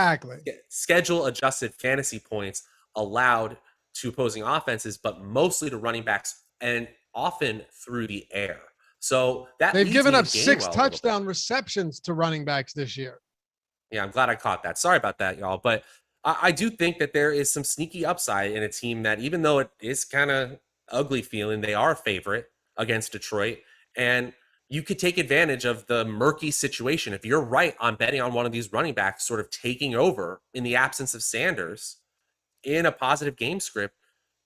schedule adjusted fantasy points allowed to opposing offenses, but mostly to running backs and often through the air. So that they've given up 6 touchdown receptions to running backs this year. Yeah, I'm glad I caught that. Sorry about that, y'all. But I do think that there is some sneaky upside in a team that, even though it is kind of ugly feeling, they are a favorite against Detroit, and you could take advantage of the murky situation. If you're right on betting on one of these running backs sort of taking over in the absence of Sanders in a positive game script,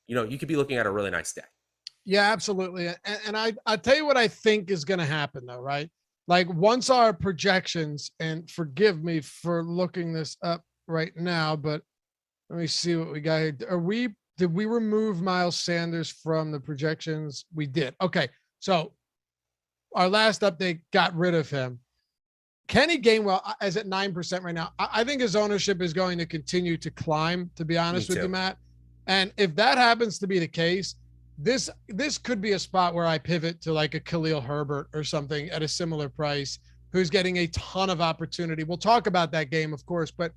you could be looking at a really nice day. Yeah, absolutely. And I'll tell you what I think is going to happen though, right? Like once our projections, and forgive me for looking this up right now, but let me see what we got here. Did we remove Miles Sanders from the projections? We did. Okay. So our last update got rid of him. Kenny Gainwell is at 9% right now. I think his ownership is going to continue to climb, to be honest with you, Matt. And if that happens to be the case, this could be a spot where I pivot to like a Khalil Herbert or something at a similar price, who's getting a ton of opportunity. We'll talk about that game, of course, but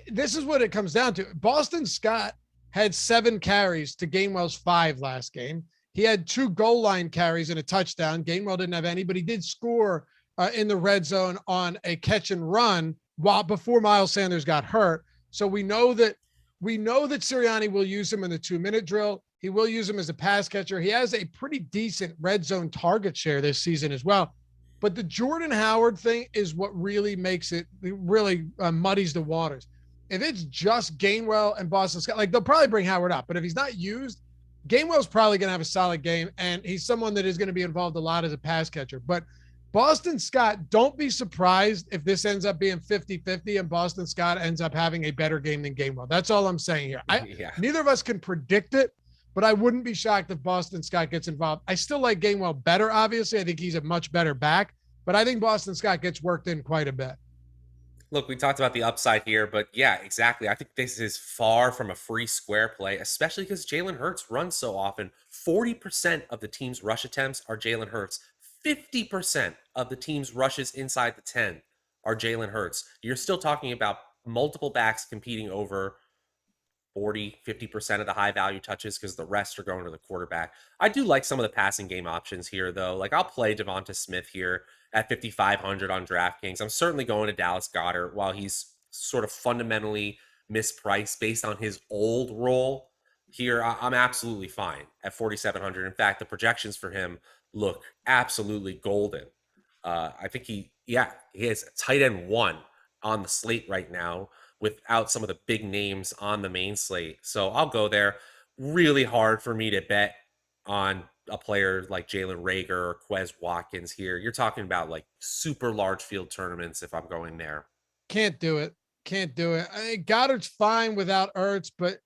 this is what it comes down to. Boston Scott had 7 carries to Gainwell's 5 last game. He had 2 goal line carries and a touchdown. Gainwell didn't have any, but he did score in the red zone on a catch and run before Miles Sanders got hurt. So we know that Sirianni will use him in the 2-minute drill. He will use him as a pass catcher. He has a pretty decent red zone target share this season as well. But the Jordan Howard thing is what really makes it really muddies the waters. If it's just Gainwell and Boston Scott, like they'll probably bring Howard up, but if he's not used, Gainwell's probably going to have a solid game, and he's someone that is going to be involved a lot as a pass catcher. But Boston Scott, don't be surprised if this ends up being 50-50 and Boston Scott ends up having a better game than Gainwell. That's all I'm saying here. Neither of us can predict it, but I wouldn't be shocked if Boston Scott gets involved. I still like Gainwell better, obviously. I think he's a much better back, but I think Boston Scott gets worked in quite a bit. Look, we talked about the upside here, but yeah, exactly. I think this is far from a free square play, especially because Jalen Hurts runs so often. 40% of the team's rush attempts are Jalen Hurts. 50% of the team's rushes inside the 10 are Jalen Hurts. You're still talking about multiple backs competing over 40-50% of the high value touches because the rest are going to the quarterback. I do like some of the passing game options here, though. Like, I'll play Devonta Smith here at 5,500 on DraftKings. I'm certainly going to Dallas Goedert while he's sort of fundamentally mispriced based on his old role here. I'm absolutely fine at 4,700. In fact, the projections for him look absolutely golden. I think he has tight end 1 on the slate right now without some of the big names on the main slate. So I'll go there. Really hard for me to bet on a player like Jalen Reagor or Quez Watkins here. You're talking about like super large field tournaments if I'm going there. Can't do it. Can't do it. I mean, Goddard's fine without Ertz, but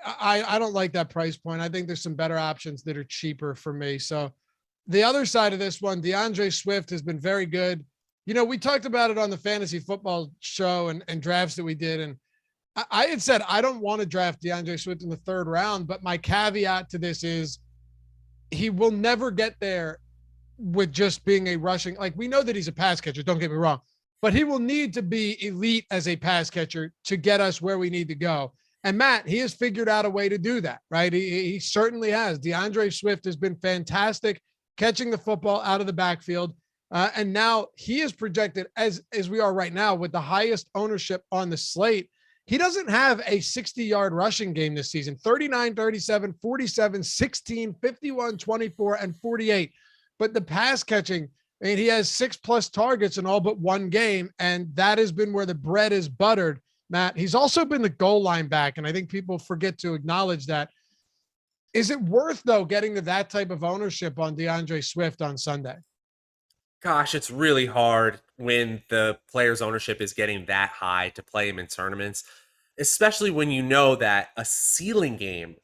I don't like that price point. I think there's some better options that are cheaper for me. So the other side of this one, DeAndre Swift has been very good. You know, we talked about it on the fantasy football show and drafts that we did. And I had said, I don't want to draft DeAndre Swift in the 3rd round, but my caveat to this is he will never get there with just being a rushing. Like, we know that he's a pass catcher, don't get me wrong, but he will need to be elite as a pass catcher to get us where we need to go. And Matt, he has figured out a way to do that, right? He certainly has. DeAndre Swift has been fantastic catching the football out of the backfield. And now he is projected as we are right now with the highest ownership on the slate. He doesn't have a 60-yard rushing game this season. 39, 37, 47, 16, 51, 24, and 48. But the pass catching, I mean, he has 6+ targets in all but one game. And that has been where the bread is buttered, Matt. He's also been the goal line back. And I think people forget to acknowledge that. Is it worth, though, getting to that type of ownership on DeAndre Swift on Sunday? Gosh, it's really hard when the player's ownership is getting that high to play him in tournaments, especially when you know that a ceiling game,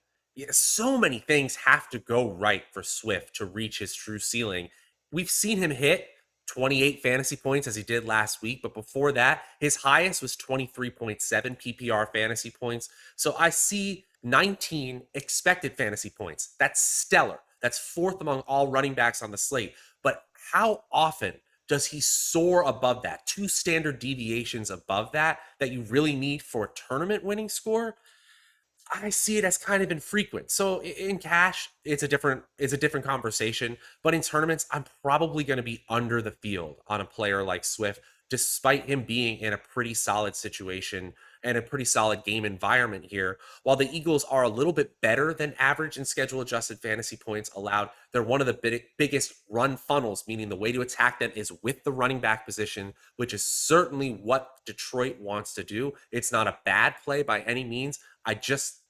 so many things have to go right for Swift to reach his true ceiling. We've seen him hit 28 fantasy points as he did last week, but before that, his highest was 23.7 PPR fantasy points. So I see 19 expected fantasy points. That's stellar. That's 4th among all running backs on the slate. But how often does he soar above that? 2 standard deviations above that you really need for a tournament winning score? I see it as kind of infrequent. So in cash, it's a different conversation. But in tournaments, I'm probably going to be under the field on a player like Swift, despite him being in a pretty solid situation and a pretty solid game environment here. While the Eagles are a little bit better than average in schedule adjusted fantasy points allowed, they're one of the biggest run funnels, meaning the way to attack them is with the running back position, which is certainly what Detroit wants to do. It's not a bad play by any means. It just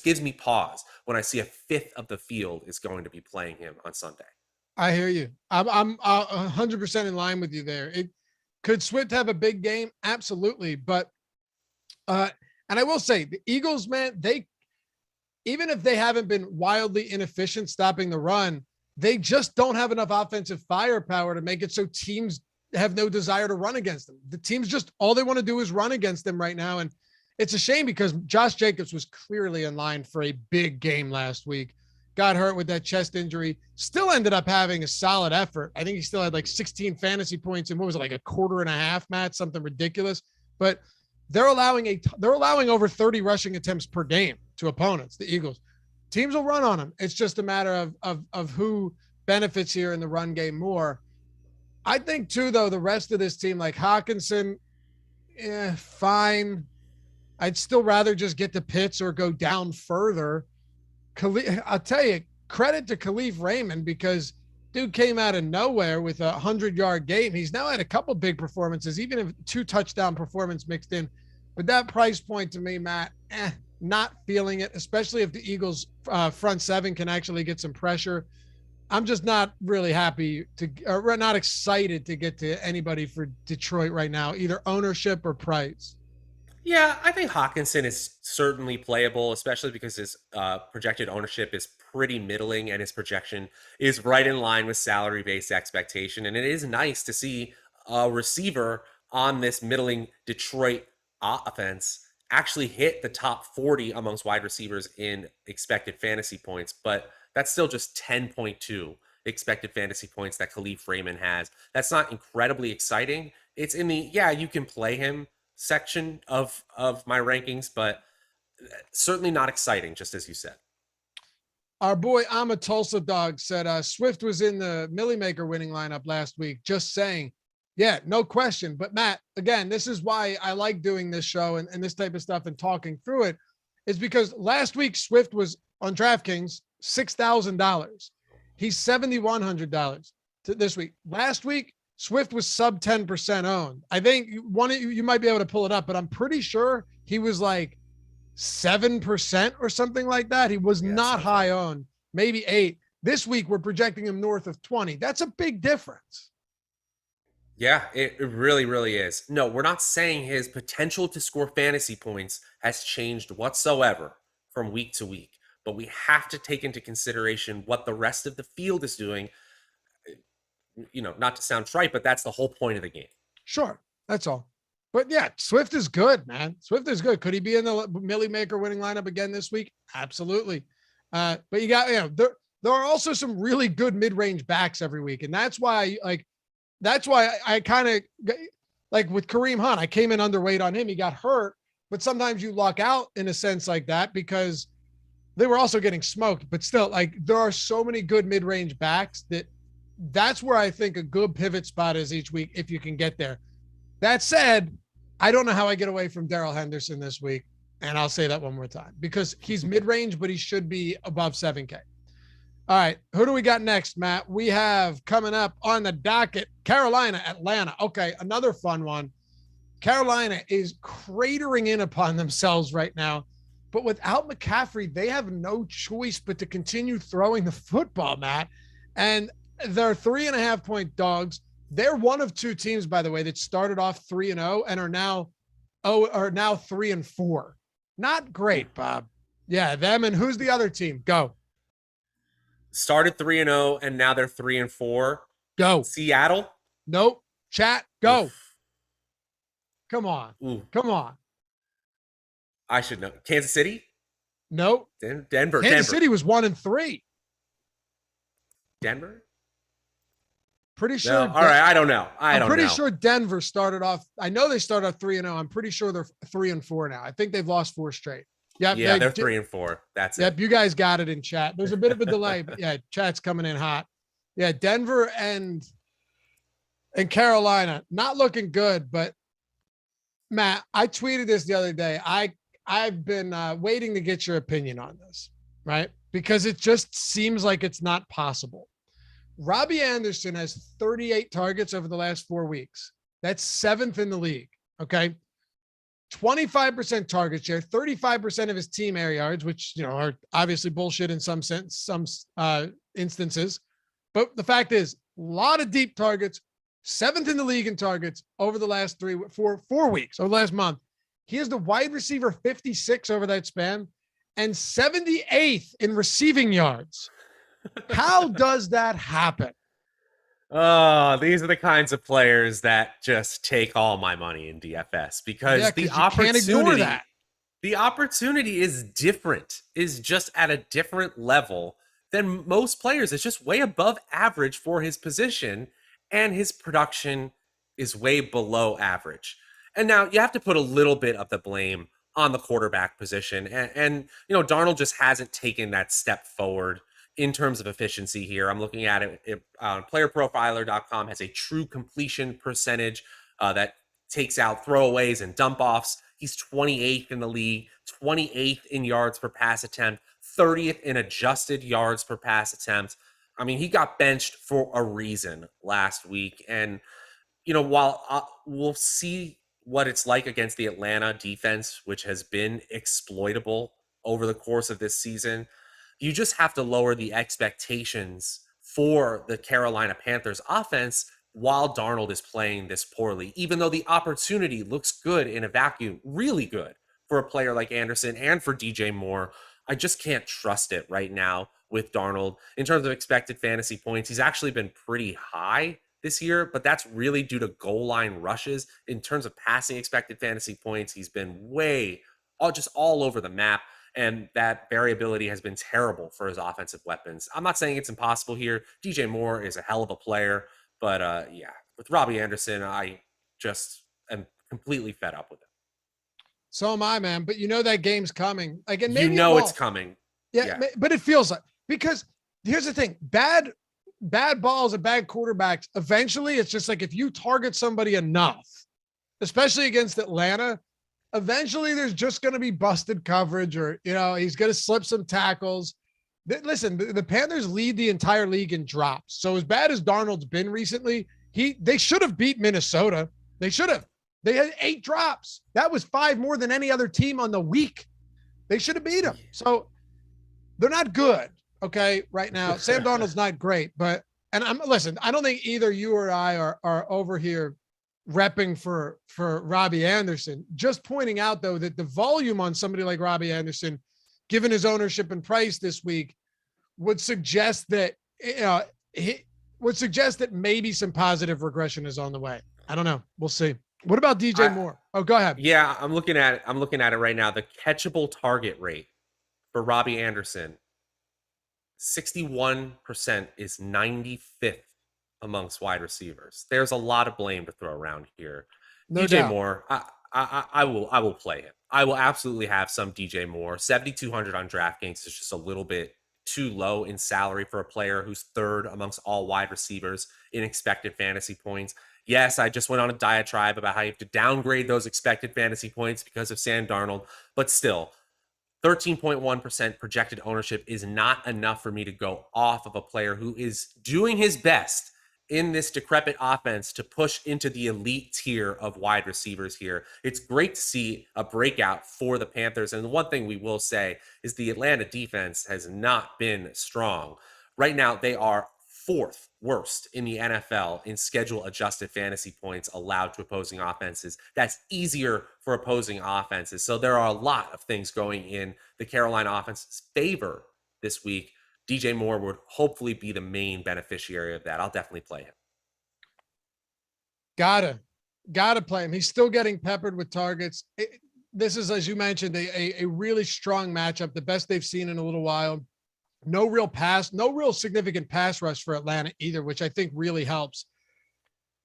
gives me pause when I see a 5th of the field is going to be playing him on Sunday. I hear you. I'm 100% in line with you there. Could Swift have a big game? Absolutely. But, and I will say the Eagles, man, even if they haven't been wildly inefficient stopping the run, they just don't have enough offensive firepower to make it so teams have no desire to run against them. The teams just, all they want to do is run against them right now. And it's a shame because Josh Jacobs was clearly in line for a big game last week. Got hurt with that chest injury, still ended up having a solid effort. I think he still had like 16 fantasy points and what was it, like a quarter and a half, Matt, something ridiculous. But they're allowing over 30 rushing attempts per game to opponents, the Eagles. Teams will run on them. It's just a matter of who benefits here in the run game more. I think too, though, the rest of this team, like Hawkinson, fine. I'd still rather just get to Pitts or go down further. I'll tell you, credit to Khalif Raymond because dude came out of nowhere with a 100-yard game. He's now had a couple big performances, even if 2 touchdown performance mixed in. But that price point to me, Matt, not feeling it, especially if the Eagles front 7 can actually get some pressure. I'm just not really happy or not excited to get to anybody for Detroit right now, either ownership or price. Yeah, I think Hawkinson is certainly playable, especially because his projected ownership is pretty middling and his projection is right in line with salary based expectation. And it is nice to see a receiver on this middling Detroit offense actually hit the top 40 amongst wide receivers in expected fantasy points, but that's still just 10.2 expected fantasy points that Khalif Raymond has. That's not incredibly exciting. It's in the, yeah, you can play him section of my rankings, but certainly not exciting, just as you said. Our boy I'm a Tulsa dog said Swift was in the Millie Maker winning lineup last week. Just saying. Yeah, no question. But Matt, again, this is why I like doing this show and this type of stuff and talking through it, is because last week Swift was on DraftKings $6,000. He's $7,100 this week. Last week, Swift was sub 10% owned. I think one of you might be able to pull it up, but I'm pretty sure he was like 7% or something like that. He was not high owned, maybe 8. This week, we're projecting him north of 20. That's a big difference. Yeah, it really, really is. No, we're not saying his potential to score fantasy points has changed whatsoever from week to week, but we have to take into consideration what the rest of the field is doing. You know, not to sound trite, but that's the whole point of the game. Sure, that's all. But yeah, Swift is good, man. Swift is good. Could he be in the Millie Maker winning lineup again this week? Absolutely. But you got, there are also some really good mid-range backs every week. And that's why I kind of like with Kareem Hunt, I came in underweight on him. He got hurt, but sometimes you luck out in a sense like that because they were also getting smoked, but still, like, there are so many good mid-range backs that's where I think a good pivot spot is each week if you can get there. That said, I don't know how I get away from Darrell Henderson this week, and I'll say that one more time because he's mid-range, but he should be above 7K. All right, who do we got next, Matt? We have coming up on the docket, Carolina, Atlanta. Okay, another fun one. Carolina is cratering in upon themselves right now, but without McCaffrey, they have no choice but to continue throwing the football, Matt. And they're 3.5-point dogs. They're one of two teams, by the way, that started off 3-0 and are now 3-4. Not great, Bob. Yeah, them. And who's the other team? Go. Started 3-0 and now they're 3-4. Go. Seattle? Nope. Chat. Go. Oof. Come on. Ooh. Come on. I should know. Kansas City? Nope. Denver. Kansas City was 1-3. Denver? Pretty sure. No, all right, I don't know. I'm pretty sure Denver started off. I know they started off 3-0. I'm pretty sure they're 3-4 now. I think they've lost 4 straight. Yep, yeah, they're 3-4. That's it. Yep, you guys got it in chat. There's a bit of a delay, but yeah, chat's coming in hot. Yeah, Denver and Carolina not looking good. But Matt, I tweeted this the other day. I've been waiting to get your opinion on this, right? Because it just seems like it's not possible. Robbie Anderson has 38 targets over the last 4 weeks. That's 7th in the league. Okay. 25% target share, 35% of his team air yards, which, are obviously bullshit in some instances. But the fact is, a lot of deep targets, 7th in the league in targets over the last 4 weeks, over the last month. He is the wide receiver 56 over that span and 78th in receiving yards. How does that happen? Oh, these are the kinds of players that just take all my money in DFS because the opportunity is different, is just at a different level than most players. It's just way above average for his position, and his production is way below average. And now you have to put a little bit of the blame on the quarterback position. And Darnold just hasn't taken that step forward in terms of efficiency here. I'm looking at it on playerprofiler.com has a true completion percentage that takes out throwaways and dump offs. He's 28th in the league, 28th in yards per pass attempt, 30th in adjusted yards per pass attempt. I mean, he got benched for a reason last week. And, while we'll see what it's like against the Atlanta defense, which has been exploitable over the course of this season, you just have to lower the expectations for the Carolina Panthers offense while Darnold is playing this poorly, even though the opportunity looks good in a vacuum, really good for a player like Anderson and for DJ Moore. I just can't trust it right now with Darnold. In terms of expected fantasy points, he's actually been pretty high this year, but that's really due to goal line rushes. In terms of passing expected fantasy points, he's been just all over the map. And that variability has been terrible for his offensive weapons. I'm not saying it's impossible here. DJ Moore is a hell of a player, but yeah, with Robbie Anderson, I just am completely fed up with it. So am I, man. But you know that game's coming. Again, you maybe know it's coming. Yeah, but it feels like, because here's the thing: bad balls and bad quarterbacks. Eventually, it's just like if you target somebody enough, especially against Atlanta, eventually there's just going to be busted coverage, or he's going to slip some tackles. Listen, the Panthers lead the entire league in drops. So as bad as Darnold's been recently, they should have beat Minnesota. They should have. They had 8 drops. That was 5 more than any other team on the week. They should have beat them. So they're not good, okay, right now. Sam Darnold's not great, but listen, I don't think either you or I are over here repping for Robbie Anderson. Just pointing out, though, that the volume on somebody like Robbie Anderson, given his ownership and price this week, would suggest that maybe some positive regression is on the way. I don't know. We'll see. What about DJ Moore? Oh, go ahead. Yeah, I'm looking at it right now. The catchable target rate for Robbie Anderson, 61% is 95th amongst wide receivers. There's a lot of blame to throw around here. No DJ doubt. Moore, I will play him. I will absolutely have some DJ Moore. 7,200 on DraftKings is just a little bit too low in salary for a player who's 3rd amongst all wide receivers in expected fantasy points. Yes, I just went on a diatribe about how you have to downgrade those expected fantasy points because of Sam Darnold, but still, 13.1% projected ownership is not enough for me to go off of a player who is doing his best in this decrepit offense to push into the elite tier of wide receivers here. It's great to see a breakout for the Panthers. And the one thing we will say is the Atlanta defense has not been strong. Right now, they are 4th worst in the NFL in schedule adjusted fantasy points allowed to opposing offenses. That's easier for opposing offenses. So there are a lot of things going in the Carolina offense's favor this week. DJ Moore would hopefully be the main beneficiary of that. I'll definitely play him. Gotta play him. He's still getting peppered with targets. This is, as you mentioned, a really strong matchup, the best they've seen in a little while. No real significant pass rush for Atlanta either, which I think really helps.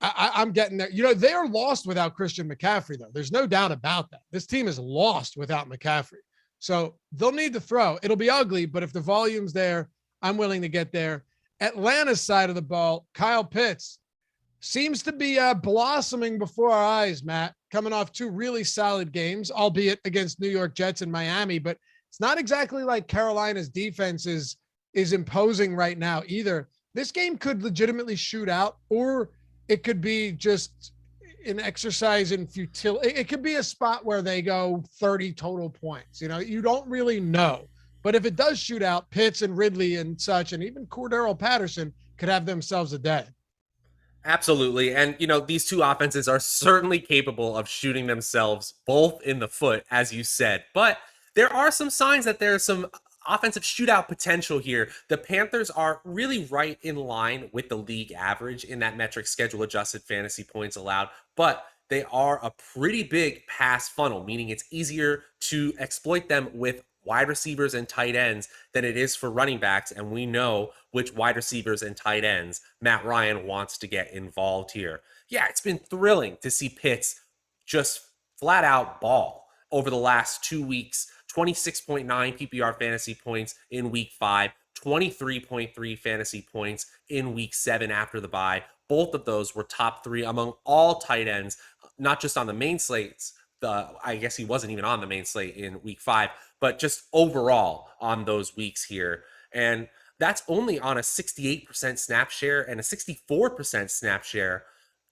I'm getting there. They are lost without Christian McCaffrey, though. There's no doubt about that. This team is lost without McCaffrey. So they'll need to throw. It'll be ugly, but if the volume's there, I'm willing to get there. Atlanta's side of the ball, Kyle Pitts seems to be blossoming before our eyes, Matt, coming off 2 really solid games, albeit against New York Jets and Miami, but it's not exactly like Carolina's defense is imposing right now either. This game could legitimately shoot out, or it could be just an exercise in futility. It could be a spot where they go 30 total points. You don't really know. But if it does shoot out, Pitts and Ridley and such, and even Cordero Patterson could have themselves a day. Absolutely. And, these two offenses are certainly capable of shooting themselves both in the foot, as you said. But there are some signs that there's some offensive shootout potential here. The Panthers are really right in line with the league average in that metric, schedule adjusted fantasy points allowed, but they are a pretty big pass funnel, meaning it's easier to exploit them with wide receivers and tight ends than it is for running backs. And we know which wide receivers and tight ends Matt Ryan wants to get involved here. Yeah, it's been thrilling to see Pitts just flat out ball over the last 2 weeks. 26.9 PPR fantasy points in week 5, 23.3 fantasy points in week 7 after the bye. Both of those were top 3 among all tight ends, not just on the main slates. I guess he wasn't even on the main slate in week 5, but just overall on those weeks here. And that's only on a 68% snap share and a 64% snap share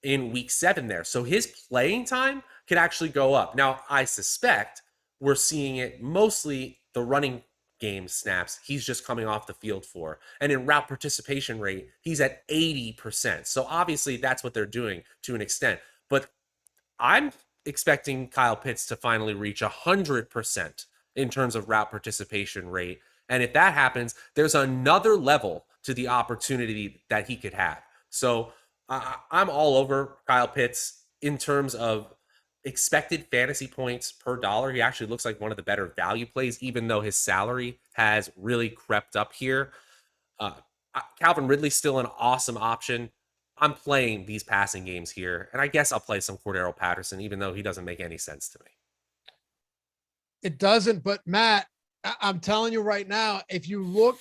in week 7 there. So his playing time could actually go up. Now, I suspect we're seeing it mostly the running game snaps he's just coming off the field for. And in route participation rate, he's at 80%. So obviously that's what they're doing to an extent. But I'm expecting Kyle Pitts to finally reach 100% in terms of route participation rate. And if that happens, there's another level to the opportunity that he could have. So I'm all over Kyle Pitts in terms of expected fantasy points per dollar. He actually looks like one of the better value plays, even though his salary has really crept up here. Calvin Ridley's still an awesome option. I'm playing these passing games here, and I guess I'll play some Cordero Patterson, even though he doesn't make any sense to me. It doesn't, but Matt, I'm telling you right now, if you look,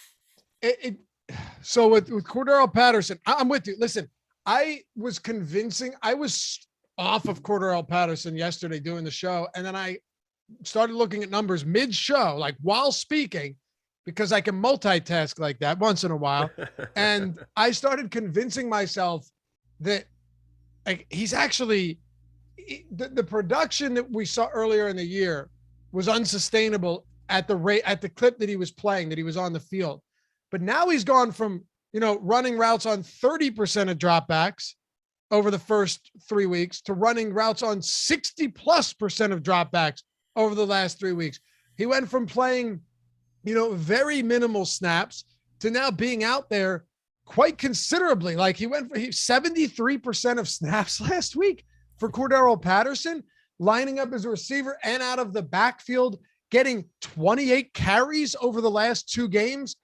so with Cordero Patterson, I'm with you. Listen, I was off of Cordero Patterson yesterday doing the show, and then I started looking at numbers mid-show, like while speaking, because I can multitask like that once in a while. And I started convincing myself that like he's actually the production that we saw earlier in the year was unsustainable at the clip that he was playing, that he was on the field. But now he's gone from, running routes on 30% of dropbacks over the first 3 weeks to running routes on 60+% of dropbacks over the last 3 weeks. He went from playing, very minimal snaps to now being out there quite considerably. Like he went for 73% of snaps last week for Cordero Patterson, lining up as a receiver and out of the backfield, getting 28 carries over the last 2 games.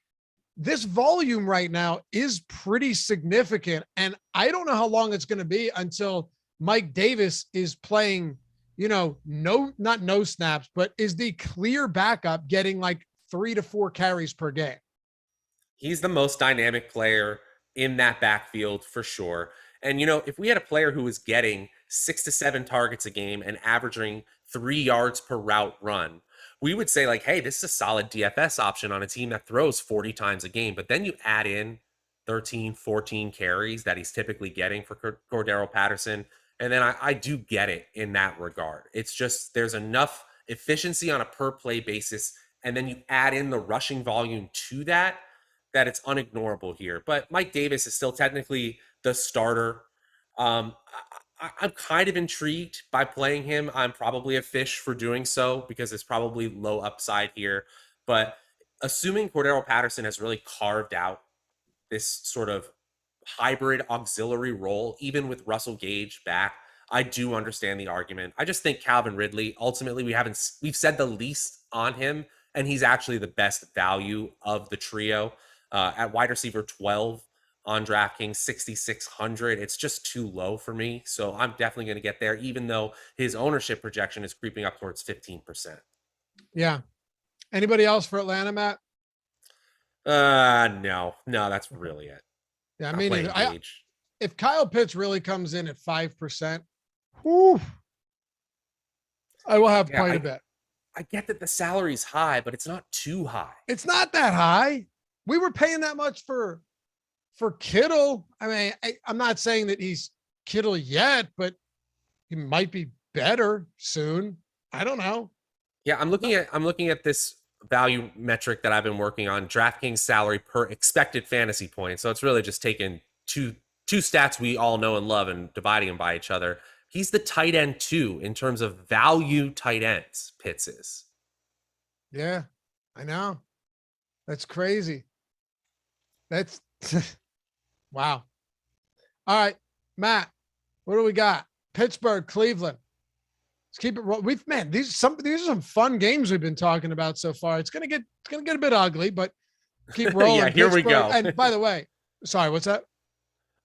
This volume right now is pretty significant. And I don't know how long it's going to be until Mike Davis is playing, not no snaps, but is the clear backup getting like 3 to 4 carries per game. He's the most dynamic player in that backfield for sure. And, if we had a player who was getting 6 to 7 targets a game and averaging 3 yards per route run, we would say like, hey, this is a solid DFS option on a team that throws 40 times a game. But then you add in 13, 14 carries that he's typically getting for Cordero Patterson. And then I do get it in that regard. It's just there's enough efficiency on a per play basis. And then you add in the rushing volume to that it's unignorable here. But Mike Davis is still technically the starter. I'm kind of intrigued by playing him. I'm probably a fish for doing so because it's probably low upside here. But assuming Cordero Patterson has really carved out this sort of hybrid auxiliary role, even with Russell Gage back, I do understand the argument. I just think Calvin Ridley, ultimately, we've said the least on him, and he's actually the best value of the trio. At wide receiver 12 on DraftKings, 6,600. It's just too low for me. So I'm definitely going to get there, even though his ownership projection is creeping up towards 15%. Yeah. Anybody else for Atlanta, Matt? No, that's really it. Yeah, I mean, if Kyle Pitts really comes in at 5%, I will have quite a bit. I get that the salary's high, but it's not too high. It's not that high. We were paying that much for Kittle. I mean, I'm not saying that he's Kittle yet, but he might be better soon. I don't know. Yeah, I'm looking at this value metric that I've been working on, DraftKings salary per expected fantasy points. So it's really just taking two stats we all know and love and dividing them by each other. He's the tight end 2 in terms of value tight ends, Pitts is. Yeah, I know. That's crazy. That's wow. All right, Matt, what do we got? Pittsburgh, Cleveland. Let's keep it. These are some fun games we've been talking about so far. It's gonna get a bit ugly, but keep rolling. Yeah, here we go. And by the way, sorry, what's that?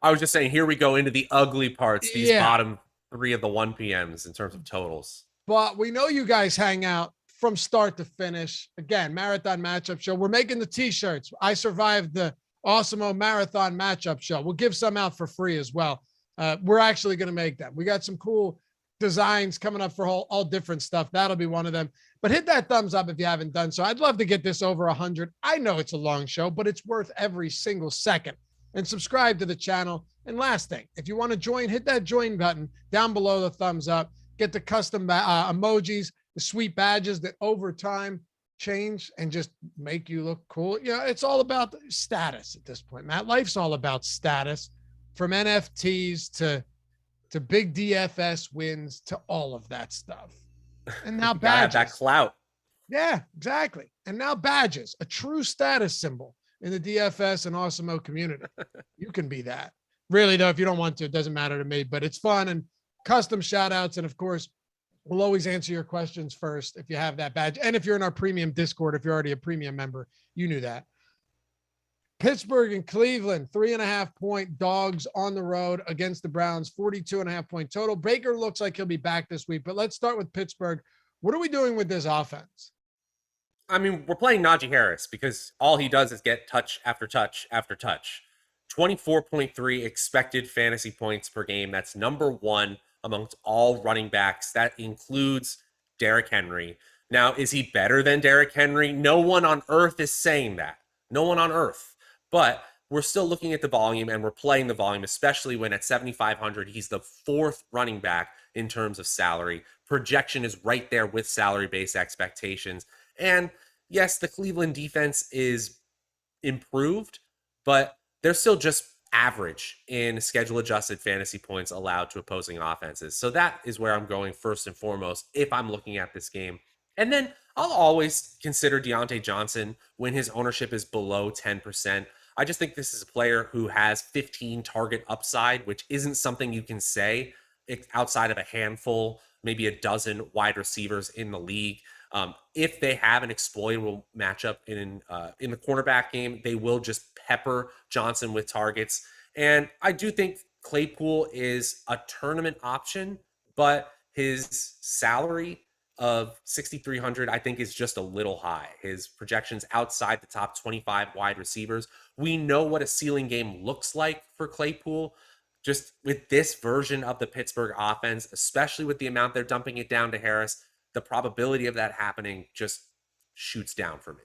I was just saying, here we go into the ugly parts. These bottom 3 of the 1 p.m.s in terms of totals. But we know you guys hang out from start to finish. Again, marathon matchup show. We're making the t-shirts. I survived the Awesemo marathon matchup show. We'll give some out for free as well. We're actually going to make them. We got some cool designs coming up for all different stuff. That'll be one of them. But hit that thumbs up if you haven't done so. I'd love to get this over 100. I know it's a long show, but it's worth every single second. And subscribe to the channel. And last thing, if you want to join, hit that join button down below the thumbs up. Get the custom emojis, the sweet badges that over time change and just make you look cool. You know, it's all about status at this point, Matt. Life's all about status, from NFTs to big DFS wins to all of that stuff. And now You gotta have that badges. clout. Yeah, exactly. And now badges, a true status symbol in the DFS and Awesemo community. You can be that. Really, though, if you don't want to, it doesn't matter to me, but it's fun and custom shout outs. And of course, we'll always answer your questions first if you have that badge. And if you're in our premium Discord, if you're already a premium member, you knew that. Pittsburgh and Cleveland, 3.5-point dogs on the road against the Browns, 42.5-point total. Baker looks like he'll be back this week, but let's start with Pittsburgh. What are we doing with this offense? I mean, we're playing Najee Harris because all he does is get touch after touch after touch. 24.3 expected fantasy points per game. That's number one amongst all running backs. That includes Derrick Henry. Now, is he better than Derrick Henry? No one on earth is saying that. No one on earth. But we're still looking at the volume and we're playing the volume, especially when at 7,500, he's the fourth running back in terms of salary. Projection is right there with salary-based expectations. And yes, the Cleveland defense is improved, but they're still just average in schedule-adjusted fantasy points allowed to opposing offenses. So that is where I'm going first and foremost if I'm looking at this game. And then I'll always consider Deontay Johnson when his ownership is below 10%. I just think this is a player who has 15 target upside, which isn't something you can say outside of a handful, maybe a dozen wide receivers in the league. If they have an exploitable matchup in the cornerback game, they will just pepper Johnson with targets. And I do think Claypool is a tournament option, but his salary of 6,300, I think, is just a little high. His projections outside the top 25 wide receivers. We know what a ceiling game looks like for Claypool. Just with this version of the Pittsburgh offense, especially with the amount they're dumping it down to Harris, the probability of that happening just shoots down for me.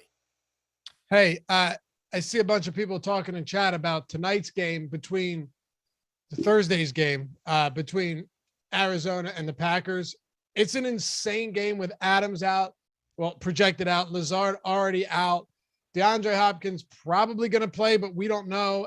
Hey, I see a bunch of people talking in chat about tonight's game between the Thursday's game between Arizona and the Packers. It's an insane game with Adams out, well, projected out, Lazard already out, DeAndre Hopkins probably going to play, but we don't know.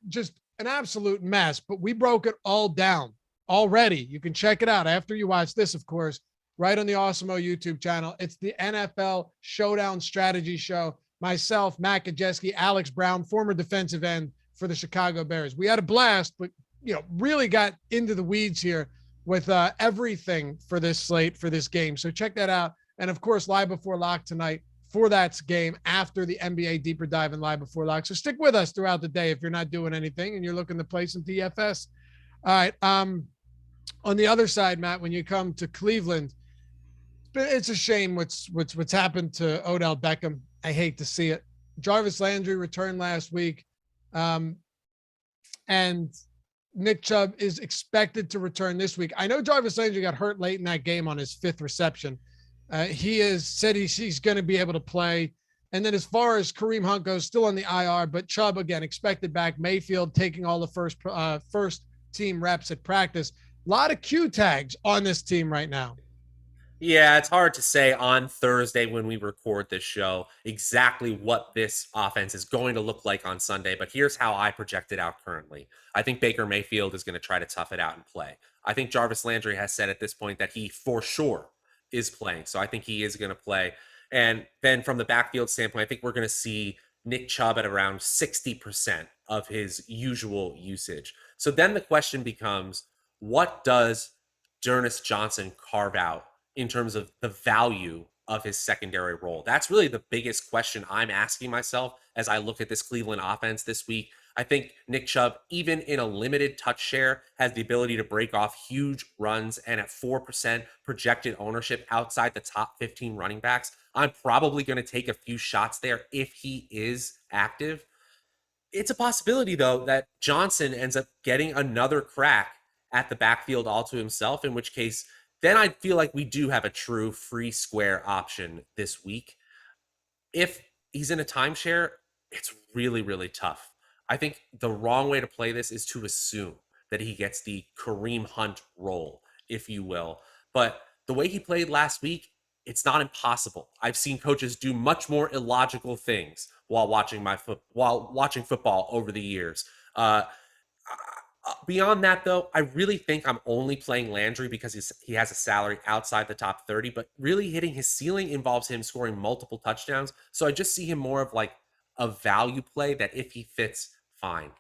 Just an absolute mess, but we broke it all down already. You can check it out after you watch this, of course, right on the Awesemo YouTube channel. It's the NFL Showdown Strategy Show. Myself, Matt Kajeski, Alex Brown, former defensive end for the Chicago Bears. We had a blast, but really got into the weeds here with everything for this slate, for this game. So check that out. And of course, Live Before Lock tonight for that game after the NBA Deeper Dive and Live Before Lock. So stick with us throughout the day if you're not doing anything and you're looking to play some DFS. All right. On the other side, Matt, when you come to Cleveland, it's a shame what's happened to Odell Beckham. I hate to see it. Jarvis Landry returned last week. And Nick Chubb is expected to return this week. I know Jarvis Landry got hurt late in that game on his fifth reception. He has said he's going to be able to play. And then as far as Kareem Hunt goes, still on the IR, but Chubb, again, expected back. Mayfield taking all the first team reps at practice. A lot of Q tags on this team right now. Yeah, it's hard to say on Thursday when we record this show exactly what this offense is going to look like on Sunday, but here's how I project it out currently. I think Baker Mayfield is going to try to tough it out and play. I think Jarvis Landry has said at this point that he for sure is playing, so I think he is going to play. And then from the backfield standpoint, I think we're going to see Nick Chubb at around 60% of his usual usage. So then the question becomes, what does D'Ernest Johnson carve out in terms of the value of his secondary role? That's really the biggest question I'm asking myself as I look at this Cleveland offense this week. I think Nick Chubb, even in a limited touch share, has the ability to break off huge runs, and at 4% projected ownership outside the top 15 running backs, I'm probably going to take a few shots there if he is active. It's a possibility, though, that Johnson ends up getting another crack at the backfield all to himself, in which case then I feel like we do have a true free square option this week. If he's in a timeshare, it's really, really tough. I think the wrong way to play this is to assume that he gets the Kareem Hunt role, if you will. But the way he played last week, it's not impossible. I've seen coaches do much more illogical things while watching football over the years. Beyond that, though, I really think I'm only playing Landry because he has a salary outside the top 30, but really hitting his ceiling involves him scoring multiple touchdowns. So I just see him more of like a value play that if he fits, fine.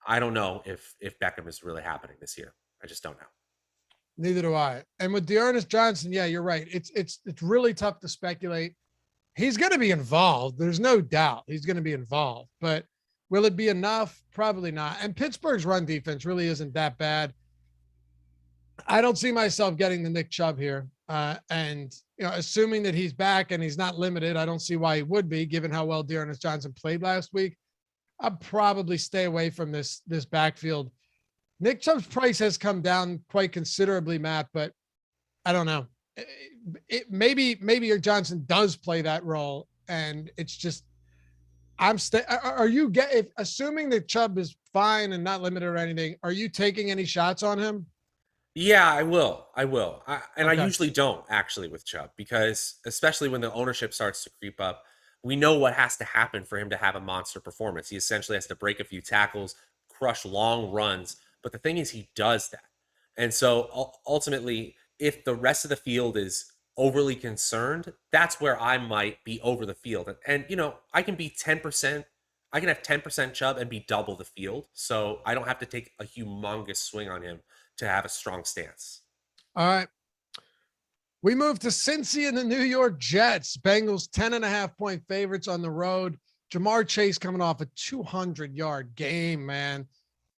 I don't know if Beckham is really happening this year. I just don't know. Neither do I. And with Dearness Johnson, yeah, you're right. It's really tough to speculate. He's going to be involved. There's no doubt he's going to be involved, but will it be enough? Probably not. And Pittsburgh's run defense really isn't that bad. I don't see myself getting the Nick Chubb here. And assuming that he's back and he's not limited, I don't see why he would be, given how well Dearness Johnson played last week. I'd probably stay away from this backfield. Nick Chubb's price has come down quite considerably, Matt, but I don't know. Maybe your Johnson does play that role, and it's just are you assuming that Chubb is fine and not limited or anything? Are you taking any shots on him? Yeah, I will. Okay. I usually don't actually with Chubb because especially when the ownership starts to creep up, we know what has to happen for him to have a monster performance. He essentially has to break a few tackles, crush long runs. But the thing is, he does that. And so ultimately, if the rest of the field is overly concerned, that's where I might be over the field. And I can be 10%. I can have 10% Chubb and be double the field. So I don't have to take a humongous swing on him to have a strong stance. All right. We move to Cincy and the New York Jets. Bengals 10.5-point favorites on the road. Jamar Chase coming off a 200-yard game, man.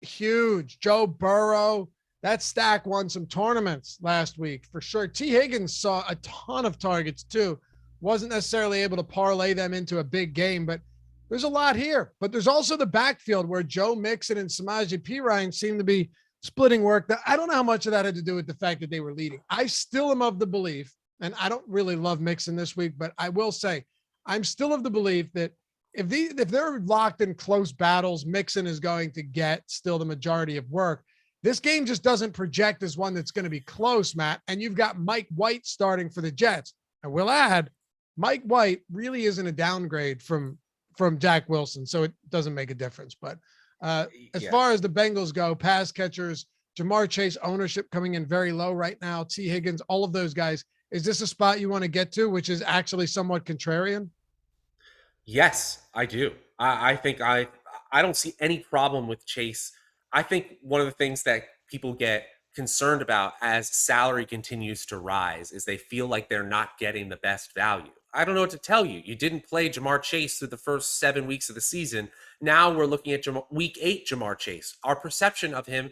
Huge. Joe Burrow. That stack won some tournaments last week for sure. T. Higgins saw a ton of targets too. Wasn't necessarily able to parlay them into a big game, but there's a lot here. But there's also the backfield where Joe Mixon and Samaje Perine seem to be splitting work. I don't know how much of that had to do with the fact that they were leading. I still am of the belief, and I don't really love Mixon this week, but I will say I'm still of the belief that if they're locked in close battles, Mixon is going to get still the majority of work. This game just doesn't project as one that's going to be close, Matt. And you've got Mike White starting for the Jets. I will add, Mike White really isn't a downgrade from Jack Wilson, so it doesn't make a difference. But as far as the Bengals go, pass catchers, Jamar Chase ownership coming in very low right now, T. Higgins, all of those guys. Is this a spot you want to get to, which is actually somewhat contrarian? Yes, I do. I think I don't see any problem with Chase. I think one of the things that people get concerned about as salary continues to rise is they feel like they're not getting the best value. I don't know what to tell you. You didn't play Jamar Chase through the first 7 weeks of the season. Now we're looking at week 8 Jamar Chase. Our perceptions of him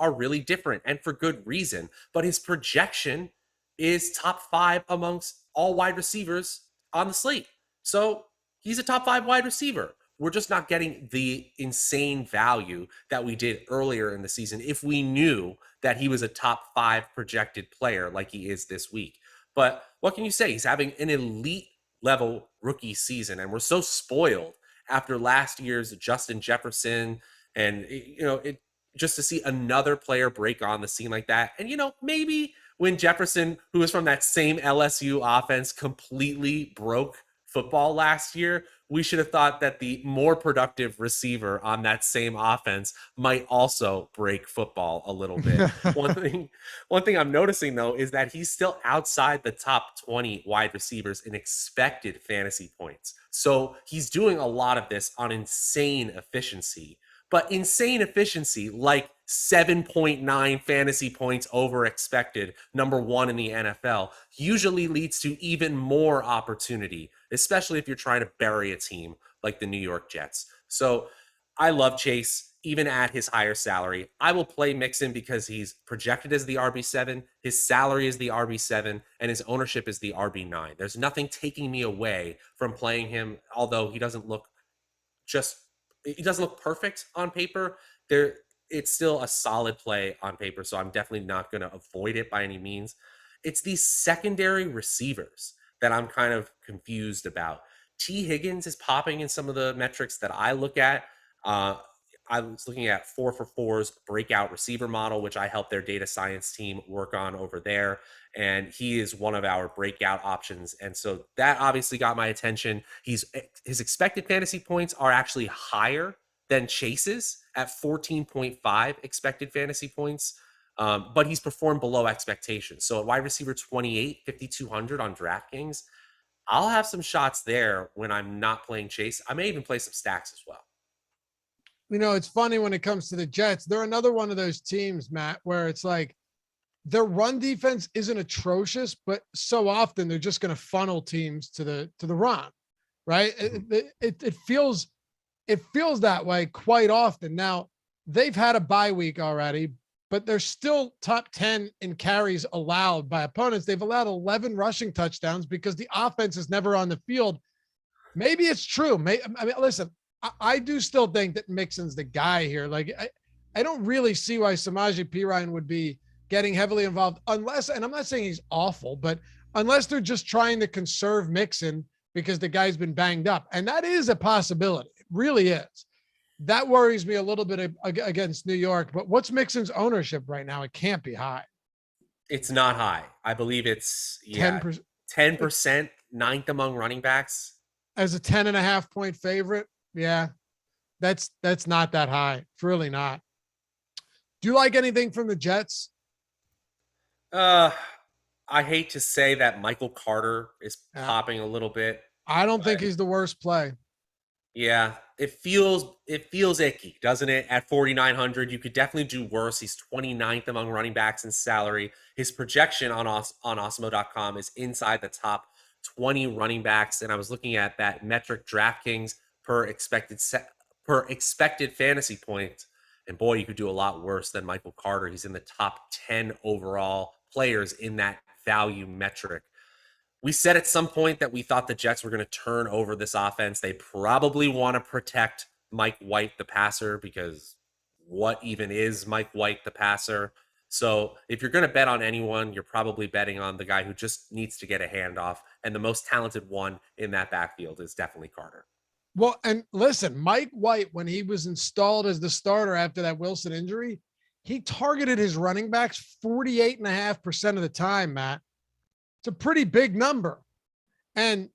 are really different, and for good reason. But his projection is top 5 amongst all wide receivers on the slate. So he's a top 5 wide receiver. We're just not getting the insane value that we did earlier in the season if we knew that he was a top 5 projected player like he is this week. But what can you say? He's having an elite level rookie season, and we're so spoiled after last year's Justin Jefferson, and just to see another player break on the scene like that. And maybe when Jefferson, who was from that same LSU offense, completely broke football last year, we should have thought that the more productive receiver on that same offense might also break football a little bit. One thing I'm noticing though is that he's still outside the top 20 wide receivers in expected fantasy points. So he's doing a lot of this on insane efficiency. But insane efficiency, like 7.9 fantasy points over expected, number 1 in the NFL, usually leads to even more opportunity, especially if you're trying to bury a team like the New York Jets. So I love Chase, even at his higher salary. I will play Mixon because he's projected as the RB7, his salary is the RB7, and his ownership is the RB9. There's nothing taking me away from playing him, although he doesn't look perfect on paper. It's still a solid play on paper, so I'm definitely not going to avoid it by any means. It's these secondary receivers that I'm kind of confused about. T. Higgins is popping in some of the metrics that I look at. I was looking at 4for4's breakout receiver model, which I helped their data science team work on over there. And he is one of our breakout options. And so that obviously got my attention. His expected fantasy points are actually higher than Chase's at 14.5 expected fantasy points. But he's performed below expectations. So at wide receiver 28, 5,200 on DraftKings, I'll have some shots there when I'm not playing Chase. I may even play some stacks as well. You know, it's funny when it comes to the Jets. They're another one of those teams, Matt, where it's like their run defense isn't atrocious, but so often they're just going to funnel teams to the run, right? It feels that way quite often. Now, they've had a bye week already, but they're still top 10 in carries allowed by opponents. They've allowed 11 rushing touchdowns because the offense is never on the field. Maybe it's true. I mean, listen, I do still think that Mixon's the guy here. Like, I don't really see why Samaje Perine would be getting heavily involved unless, and I'm not saying he's awful, but unless they're just trying to conserve Mixon because the guy's been banged up. And that is a possibility. It really is. That worries me a little bit against New York, but what's Mixon's ownership right now? It can't be high. It's not high. I believe it's 10%, ninth among running backs. As a 10.5 point favorite. Yeah, that's not that high. It's really not. Do you like anything from the Jets? I hate to say that Michael Carter is popping a little bit. I don't think he's the worst play. Yeah, it feels icky, doesn't it? At 4,900, you could definitely do worse. He's 29th among running backs in salary. His projection on Awesemo.com is inside the top 20 running backs, and I was looking at that metric DraftKings per expected fantasy points. And boy, you could do a lot worse than Michael Carter. He's in the top 10 overall players in that value metric. We said at some point that we thought the Jets were going to turn over this offense. They probably want to protect Mike White, the passer, because what even is Mike White, the passer? So if you're going to bet on anyone, you're probably betting on the guy who just needs to get a handoff. And the most talented one in that backfield is definitely Carter. Well, and listen, Mike White, when he was installed as the starter after that Wilson injury, he targeted his running backs 48.5% of the time, Matt. It's a pretty big number. And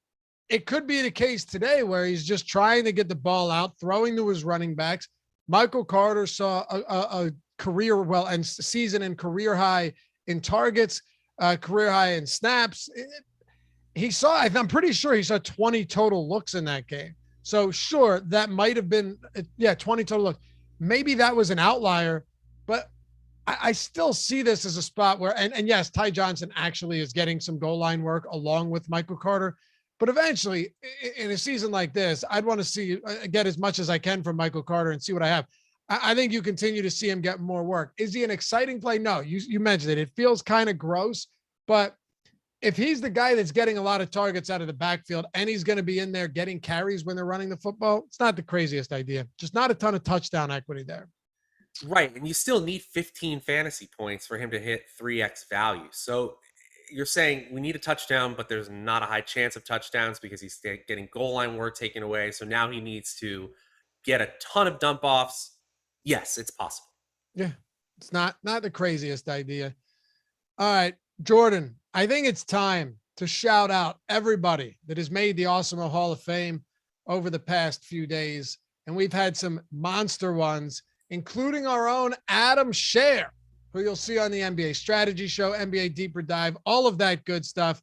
it could be the case today where he's just trying to get the ball out, throwing to his running backs. Michael Carter saw a career, and season and career high in targets, career high in snaps. I'm pretty sure he saw 20 total looks in that game. So sure, that might have been, 20 total looks. Maybe that was an outlier, but I still see this as a spot where, and yes, Ty Johnson actually is getting some goal line work along with Michael Carter, but eventually in a season like this, I'd want to get as much as I can from Michael Carter and see what I have. I think you continue to see him get more work. Is he an exciting play? No, you mentioned it. It feels kind of gross, but if he's the guy that's getting a lot of targets out of the backfield and he's going to be in there getting carries when they're running the football, it's not the craziest idea. Just not a ton of touchdown equity there. Right. And you still need 15 fantasy points for him to hit 3x value. So you're saying we need a touchdown, but there's not a high chance of touchdowns because he's getting goal line work taken away. So now he needs to get a ton of dump offs. Yes, it's possible. Yeah. It's not the craziest idea. All right, Jordan, I think it's time to shout out everybody that has made the Awesemo Hall of Fame over the past few days. And we've had some monster ones, including our own Adam Scher, who you'll see on the NBA Strategy Show, NBA Deeper Dive, all of that good stuff.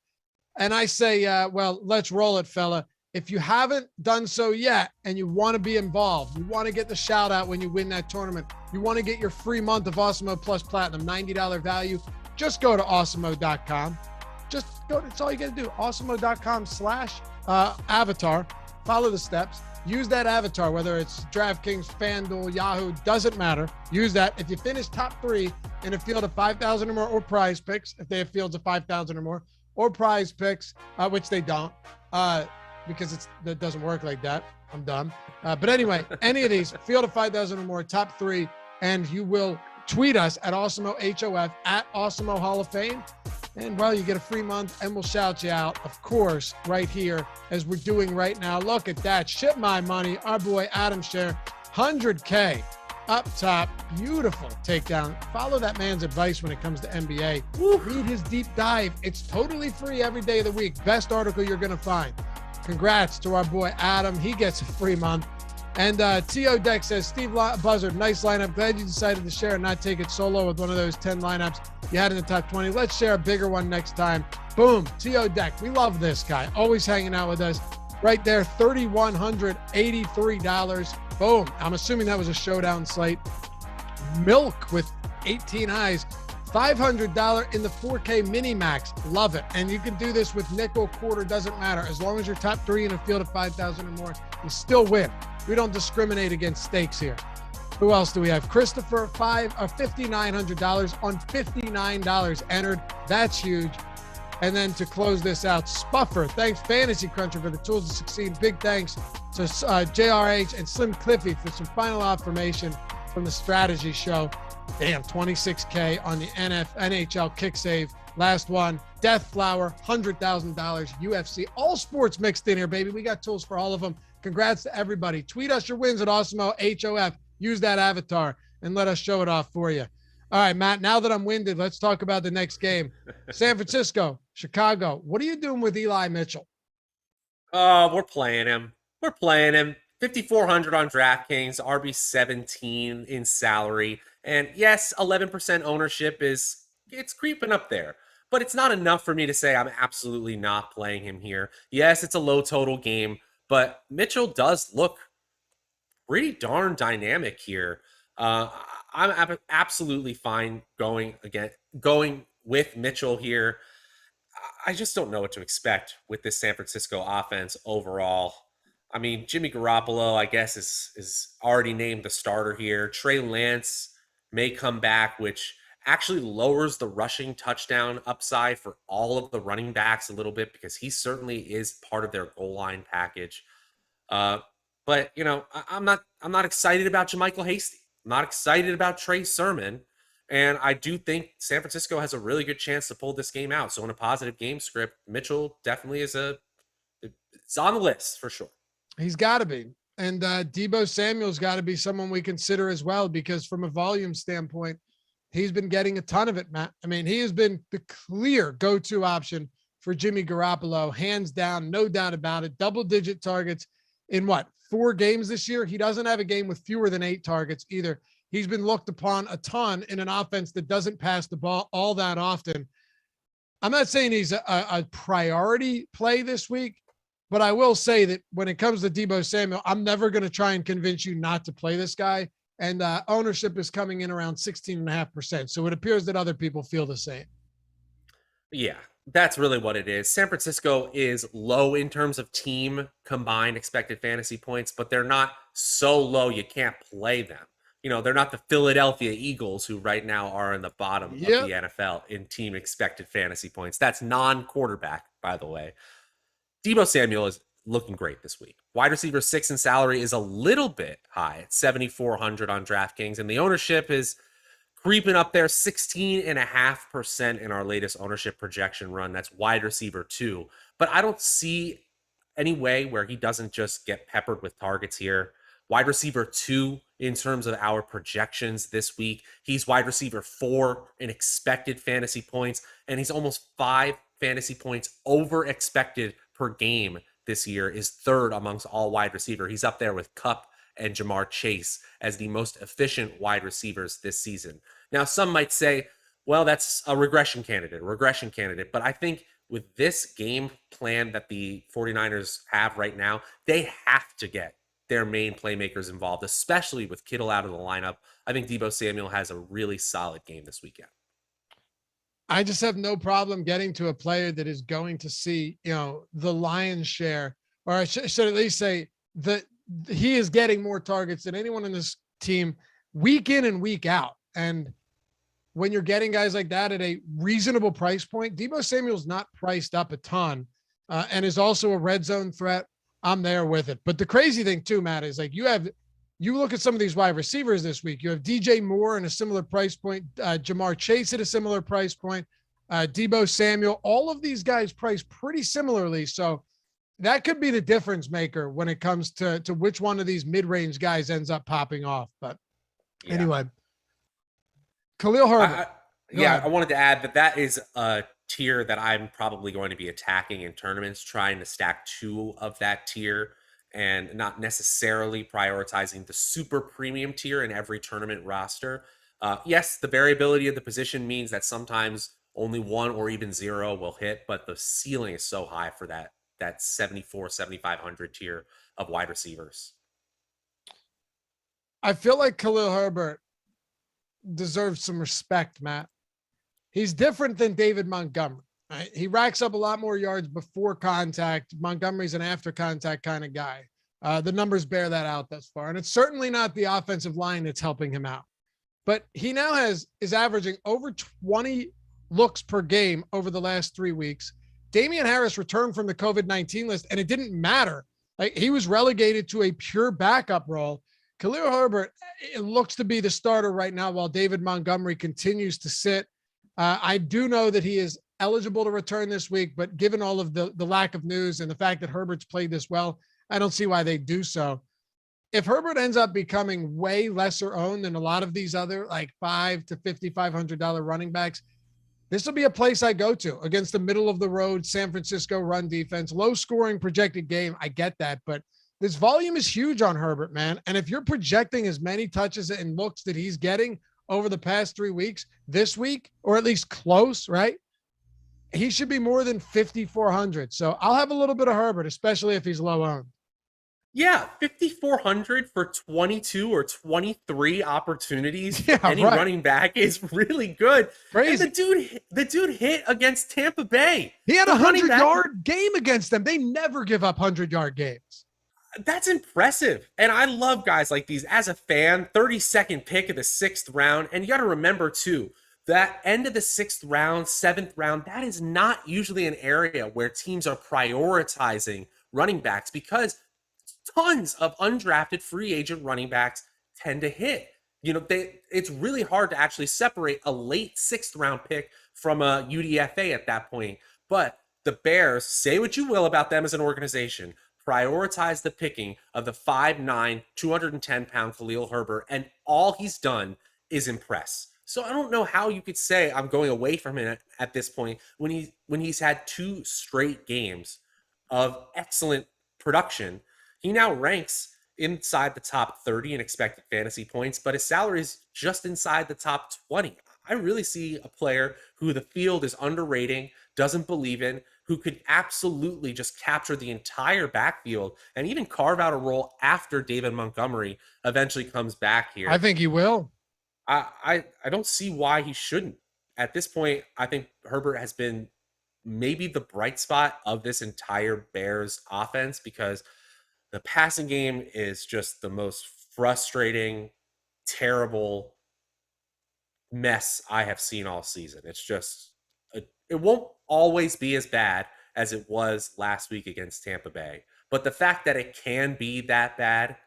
And I say, well, let's roll it, fella. If you haven't done so yet and you want to be involved, you want to get the shout out when you win that tournament, you want to get your free month of Awesemo Plus Platinum, $90 value, just go to awesemo.com. Just go, that's all you got to do. Awesemo.com/avatar. Follow the steps. Use that avatar, whether it's DraftKings, FanDuel, Yahoo, doesn't matter. Use that. If you finish top 3 in a field of 5,000 or more, or prize picks, if they have fields of 5,000 or more, or prize picks, which they don't, because it doesn't work like that. I'm done. But anyway, any of these, field of 5,000 or more, top 3, and you will tweet us at Awesemo HOF at Awesemo Hall of Fame. And well, you get a free month and we'll shout you out, of course, right here as we're doing right now. Look at that. Ship my money. Our boy Adam Scher, 100K up top. Beautiful takedown. Follow that man's advice when it comes to NBA. Read his deep dive. It's totally free every day of the week. Best article you're going to find. Congrats to our boy Adam. He gets a free month. And T.O. Deck says, Steve Buzzard, nice lineup. Glad you decided to share and not take it solo with one of those 10 lineups you had in the top 20. Let's share a bigger one next time. Boom. T.O. Deck. We love this guy. Always hanging out with us. Right there, $3,183. Boom. I'm assuming that was a showdown slate. Milk with 18 eyes. $500 in the 4K mini max. Love it. And you can do this with nickel, quarter, doesn't matter. As long as you're top 3 in a field of 5,000 or more, you still win. We don't discriminate against stakes here. Who else do we have? Christopher, $5,900 on $59 entered. That's huge. And then to close this out, Spuffer, thanks Fantasy Cruncher for the tools to succeed. Big thanks to JRH and Slim Cliffy for some final affirmation from the strategy show. Damn, 26K on the NHL kick save. Last one, Death Flower, $100,000 UFC. All sports mixed in here, baby. We got tools for all of them. Congrats to everybody. Tweet us your wins at Awesemo, HOF. Use that avatar and let us show it off for you. All right, Matt, now that I'm winded, let's talk about the next game. San Francisco, Chicago. What are you doing with Eli Mitchell? We're playing him. 5,400 on DraftKings, RB17 in salary. And yes, 11% ownership it's creeping up there. But it's not enough for me to say I'm absolutely not playing him here. Yes, it's a low total game, but Mitchell does look pretty darn dynamic here. I'm absolutely fine going with Mitchell here. I just don't know what to expect with this San Francisco offense overall. I mean, Jimmy Garoppolo, I guess, is already named the starter here. Trey Lance may come back, which actually lowers the rushing touchdown upside for all of the running backs a little bit because he certainly is part of their goal line package. But you know, I'm not excited about JaMychal Hasty. I'm not excited about Trey Sermon. And I do think San Francisco has a really good chance to pull this game out. So in a positive game script, Mitchell definitely it's on the list for sure. He's got to be. And Deebo Samuel's got to be someone we consider as well, because from a volume standpoint, he's been getting a ton of it, Matt. I mean, he has been the clear go-to option for Jimmy Garoppolo, hands down, no doubt about it. Double-digit targets in 4 games this year? He doesn't have a game with fewer than 8 targets either. He's been looked upon a ton in an offense that doesn't pass the ball all that often. I'm not saying he's a priority play this week, but I will say that when it comes to Deebo Samuel, I'm never going to try and convince you not to play this guy. And ownership is coming in around 16.5%. So it appears that other people feel the same. Yeah, that's really what it is. San Francisco is low in terms of team combined expected fantasy points, but they're not so low you can't play them. You know, they're not the Philadelphia Eagles, who right now are in the bottom of the NFL in team expected fantasy points. That's non-quarterback, by the way. Deebo Samuel is looking great this week. Wide receiver 6 in salary is a little bit high at 7,400 on DraftKings, and the ownership is creeping up there, 16.5% in our latest ownership projection run. That's wide receiver 2. But I don't see any way where he doesn't just get peppered with targets here. Wide receiver 2 in terms of our projections this week. He's wide receiver 4 in expected fantasy points, and he's almost 5 fantasy points over expected per game this year, is 3rd amongst all wide receiver. He's up there with Kupp and Jamar Chase as the most efficient wide receivers this season. Now, some might say, well, that's a regression candidate. But I think with this game plan that the 49ers have right now, they have to get their main playmakers involved, especially with Kittle out of the lineup. I think Deebo Samuel has a really solid game this weekend. I just have no problem getting to a player that is going to see, the lion's share, or I should at least say that he is getting more targets than anyone in this team week in and week out. And when you're getting guys like that at a reasonable price point, Deebo Samuel's not priced up a ton and is also a red zone threat. I'm there with it. But the crazy thing too, Matt, is like you look at some of these wide receivers this week. You have DJ Moore in a similar price point, Jamar Chase at a similar price point, Deebo Samuel. All of these guys priced pretty similarly. So that could be the difference maker when it comes to which one of these mid-range guys ends up popping off. But Yeah. Anyway, Khalil Herbert. I wanted to add that is a tier that I'm probably going to be attacking in tournaments, trying to stack 2 of that tier and not necessarily prioritizing the super premium tier in every tournament roster. Yes, the variability of the position means that sometimes only 1 or even 0 will hit, but the ceiling is so high for that 7,500 tier of wide receivers. I feel like Khalil Herbert deserves some respect, Matt. He's different than David Montgomery. Right? He racks up a lot more yards before contact. Montgomery's an after contact kind of guy. The numbers bear that out thus far. And it's certainly not the offensive line that's helping him out. But he now is averaging over 20 looks per game over the last 3 weeks. Damian Harris returned from the COVID-19 list, and it didn't matter. Like, he was relegated to a pure backup role. Khalil Herbert, it looks to be the starter right now while David Montgomery continues to sit. I do know that he is eligible to return this week, but given all of the lack of news and the fact that Herbert's played this well, I don't see why they do so. If Herbert ends up becoming way lesser owned than a lot of these other like $500 to $5,500 running backs, this will be a place I go to against the middle of the road San Francisco run defense, low scoring projected game. I get that, but this volume is huge on Herbert, man. And if you're projecting as many touches and looks that he's getting over the past 3 weeks, this week, or at least close, right? He should be more than 5,400. So I'll have a little bit of Herbert, especially if he's low owned. Yeah, 5,400 for 22 or 23 opportunities. Any running back is really good. Crazy. And the dude hit against Tampa Bay. He had a 100-yard game against them. They never give up 100-yard games. That's impressive. And I love guys like these. As a fan, 32nd pick of the 6th round. And you got to remember, too, that end of the 6th round, 7th round, that is not usually an area where teams are prioritizing running backs because tons of undrafted free agent running backs tend to hit. It's really hard to actually separate a late 6th round pick from a UDFA at that point. But the Bears, say what you will about them as an organization, prioritize the picking of the 5'9", 210-pound Khalil Herbert, and all he's done is impress. So I don't know how you could say I'm going away from him at this point when he's had 2 straight games of excellent production. He now ranks inside the top 30 in expected fantasy points, but his salary is just inside the top 20. I really see a player who the field is underrating, doesn't believe in, who could absolutely just capture the entire backfield and even carve out a role after David Montgomery eventually comes back here. I think he will. I don't see why he shouldn't. At this point, I think Herbert has been maybe the bright spot of this entire Bears offense because the passing game is just the most frustrating, terrible mess I have seen all season. It's just, it won't always be as bad as it was last week against Tampa Bay. But the fact that it can be that bad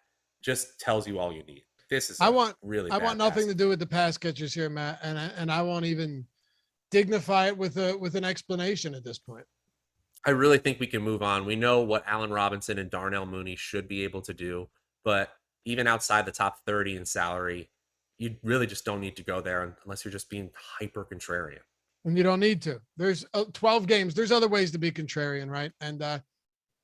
just tells you all you need. This is I want pass. nothing to do with the pass catchers here, Matt, and I won't even dignify it with an explanation at this point. I really think we can move on. We know what Allen Robinson and Darnell Mooney should be able to do, but even outside the top 30 in salary, you really just don't need to go there unless you're just being hyper contrarian. And you don't need to. There's 12 games. There's other ways to be contrarian, right? And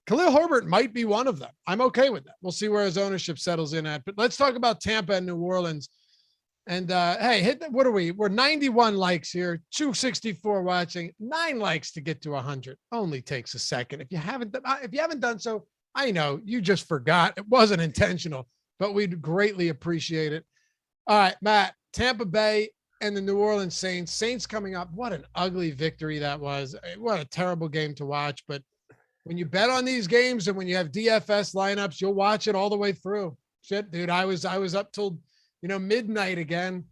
Khalil Herbert might be one of them. I'm okay with that. We'll see where his ownership settles in at. But let's talk about Tampa and New Orleans. And hey, what are we? We're 91 likes here, 264 watching, 9 likes to get to 100. Only takes a second. If you haven't done so, I know you just forgot. It wasn't intentional, but we'd greatly appreciate it. All right, Matt, Tampa Bay and the New Orleans Saints. Saints coming up. What an ugly victory that was. What a terrible game to watch. But when you bet on these games and when you have DFS lineups, you'll watch it all the way through. Shit, dude, I was up till midnight again.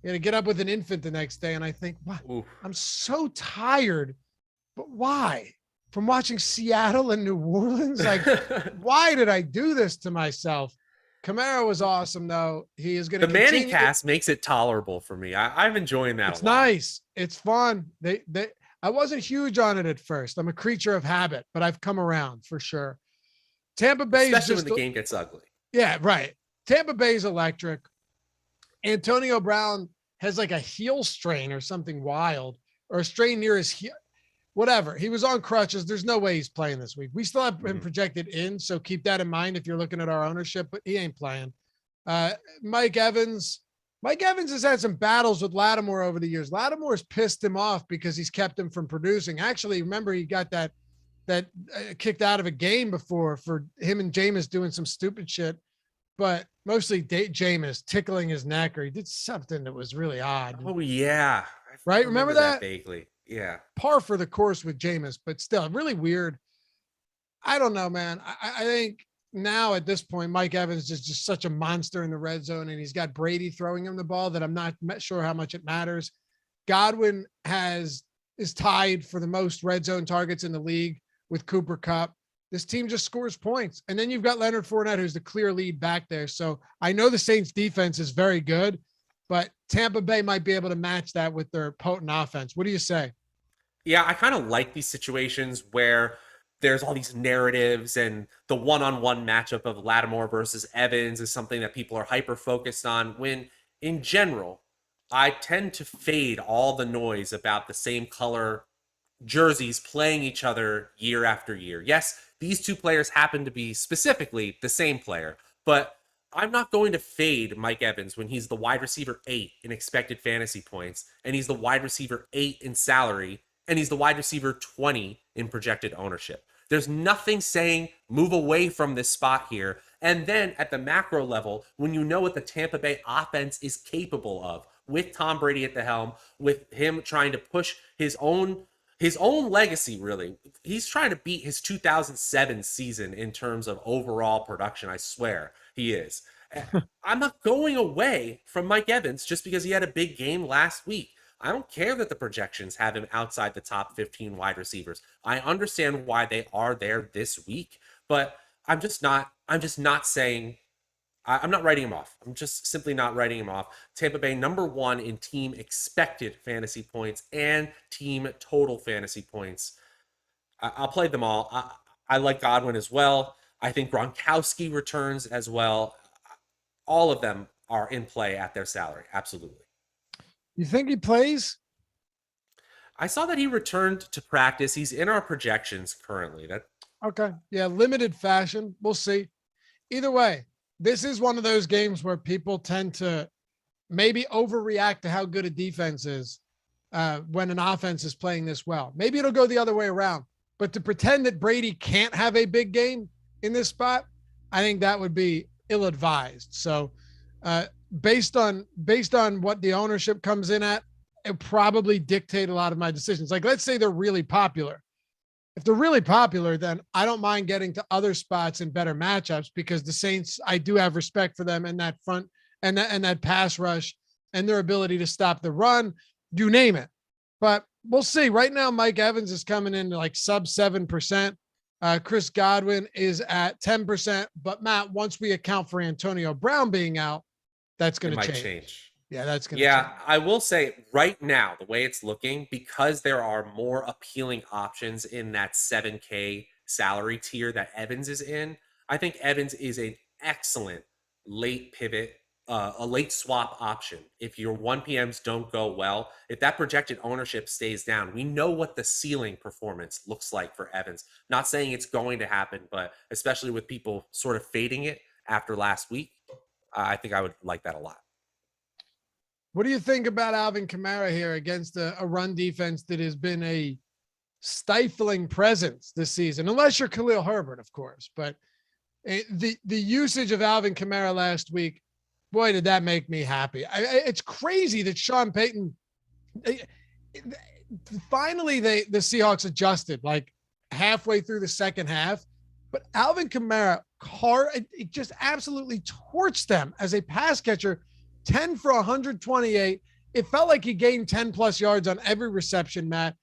You got to get up with an infant the next day, and I think, what? Oof. I'm so tired. But why? From watching Seattle and New Orleans? Like, why did I do this to myself? Kamara was awesome, though. He is going to. The Manning cast makes it tolerable for me. I'm enjoying that. It's nice. It's fun. I wasn't huge on it at first. I'm a creature of habit, but I've come around for sure. Tampa Bay, especially when the game gets ugly. Yeah, right. Tampa Bay is electric. Antonio Brown has like a heel strain or something wild, or a strain near his heel. Whatever. He was on crutches. There's no way he's playing this week. We still have him projected in, so keep that in mind if you're looking at our ownership, but he ain't playing. Mike Evans has had some battles with Lattimore over the years. Lattimore's pissed him off because he's kept him from producing. Actually, remember he got that kicked out of a game before for him and Jameis doing some stupid shit, but mostly Jameis tickling his neck, or he did something that was really odd. Oh yeah. Right. Remember that? Vaguely. Yeah. Par for the course with Jameis, but still really weird. I don't know, man. I think now at this point, Mike Evans is just such a monster in the red zone, and he's got Brady throwing him the ball that I'm not sure how much it matters. Godwin is tied for the most red zone targets in the league with Cooper Kupp. This team just scores points. And then you've got Leonard Fournette, who's the clear lead back there. So I know the Saints defense is very good, but Tampa Bay might be able to match that with their potent offense. What do you say? Yeah, I kind of like these situations where there's all these narratives, and the one-on-one matchup of Lattimore versus Evans is something that people are hyper-focused on, when in general, I tend to fade all the noise about the same color jerseys playing each other year after year. Yes, these two players happen to be specifically the same player, but I'm not going to fade Mike Evans when he's the wide receiver 8 in expected fantasy points, and he's the wide receiver 8 in salary, and he's the wide receiver 20 in projected ownership. There's nothing saying move away from this spot here. And then at the macro level, when you know what the Tampa Bay offense is capable of, with Tom Brady at the helm, with him trying to push his own legacy, really. He's trying to beat his 2007 season in terms of overall production. I swear he is. I'm not going away from Mike Evans just because he had a big game last week. I don't care that the projections have him outside the top 15 wide receivers. I understand why they are there this week, but I'm not saying, I'm not writing him off. I'm just simply not writing him off. Tampa Bay, number 1 in team expected fantasy points and team total fantasy points. I'll play them all. I like Godwin as well. I think Gronkowski returns as well. All of them are in play at their salary. Absolutely. You think he plays? I saw that he returned to practice. He's in our projections currently. Okay. Yeah, limited fashion. We'll see. Either way, this is one of those games where people tend to maybe overreact to how good a defense is when an offense is playing this well. Maybe it'll go the other way around. But to pretend that Brady can't have a big game in this spot, I think that would be ill-advised. So based on what the ownership comes in at, it probably dictate a lot of my decisions. Like, let's say they're really popular. If they're really popular, then I don't mind getting to other spots and better matchups, because the Saints, I do have respect for them and that front and that pass rush and their ability to stop the run, you name it. But we'll see. Right now, Mike Evans is coming in like sub 7%. Chris Godwin is at 10%. But Matt, once we account for Antonio Brown being out, that's going to change. Yeah, that's going to change. I will say right now, the way it's looking, because there are more appealing options in that 7K salary tier that Evans is in, I think Evans is an excellent late pivot, a late swap option. If your 1 PMs don't go well, if that projected ownership stays down, we know what the ceiling performance looks like for Evans. Not saying it's going to happen, but especially with people sort of fading it after last week, I think I would like that a lot. What do you think about Alvin Kamara here against a run defense that has been a stifling presence this season? Unless you're Khalil Herbert, of course. But the usage of Alvin Kamara last week, boy, did that make me happy. It's crazy that Sean Payton, finally the Seahawks adjusted like halfway through the second half. But Alvin Kamara, it just absolutely torched them as a pass catcher. 10 for 128. It felt like he gained 10 plus yards on every reception, Matt.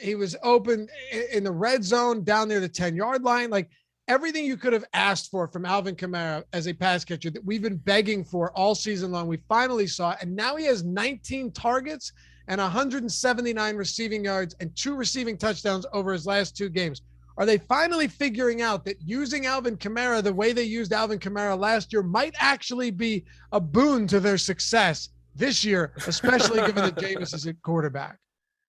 He was open in the red zone down near the 10-yard line. Like everything you could have asked for from Alvin Kamara as a pass catcher that we've been begging for all season long. We finally saw it. And now he has 19 targets and 179 receiving yards and 2 receiving touchdowns over his last 2 games. Are they finally figuring out that using Alvin Kamara the way they used Alvin Kamara last year might actually be a boon to their success this year, especially given that Jameis is at quarterback?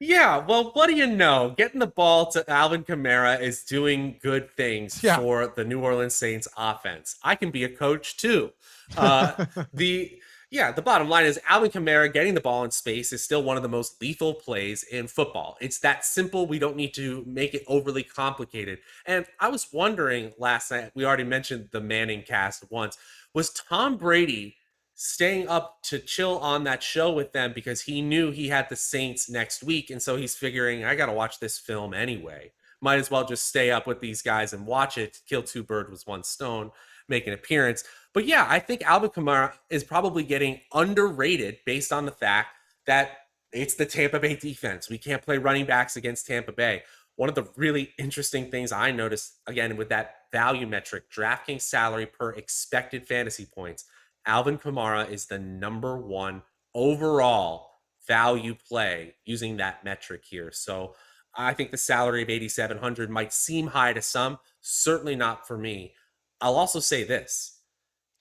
Yeah, well, what do you know? Getting the ball to Alvin Kamara is doing good things Yeah. for the New Orleans Saints offense. I can be a coach too. Uh, the the bottom line is Alvin Kamara getting the ball in space is still one of the most lethal plays in football. It's that simple. We don't need to make it overly complicated. And I was wondering last night, we already mentioned the Manning cast once, was Tom Brady staying up to chill on that show with them because he knew he had the Saints next week. And so he's figuring, I got to watch this film anyway. Might as well just stay up with these guys and watch it. Kill two birds with one stone, make an appearance. But yeah, I think Alvin Kamara is probably getting underrated based on the fact that it's the Tampa Bay defense. We can't play running backs against Tampa Bay. One of the really interesting things I noticed, again, with that value metric, DraftKings salary per expected fantasy points, Alvin Kamara is the number one overall value play using that metric here. So I think the salary of 8,700 might seem high to some, certainly not for me. I'll also say this.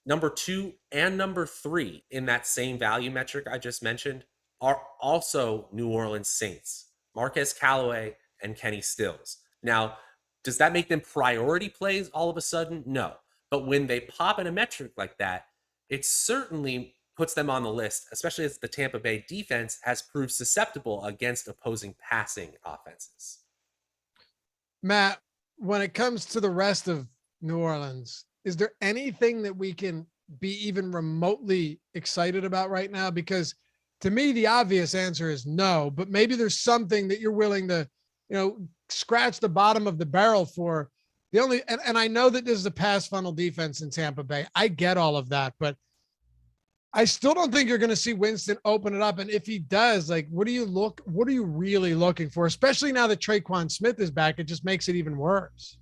Number 2 and number 3 in that same value metric I just mentioned are also New Orleans Saints, Marquez Callaway and Kenny Stills. Now, does that make them priority plays all of a sudden? No. But when they pop in a metric like that, it certainly puts them on the list, especially as the Tampa Bay defense has proved susceptible against opposing passing offenses. Matt, when it comes to the rest of New Orleans, is there anything that we can be even remotely excited about right now? Because to me, the obvious answer is no, but maybe there's something that you're willing to, scratch the bottom of the barrel for. The only, and I know that this is a pass funnel defense in Tampa Bay. I get all of that, but I still don't think you're going to see Winston open it up. And if he does, what are you really looking for? Especially now that Traquan Smith is back, it just makes it even worse.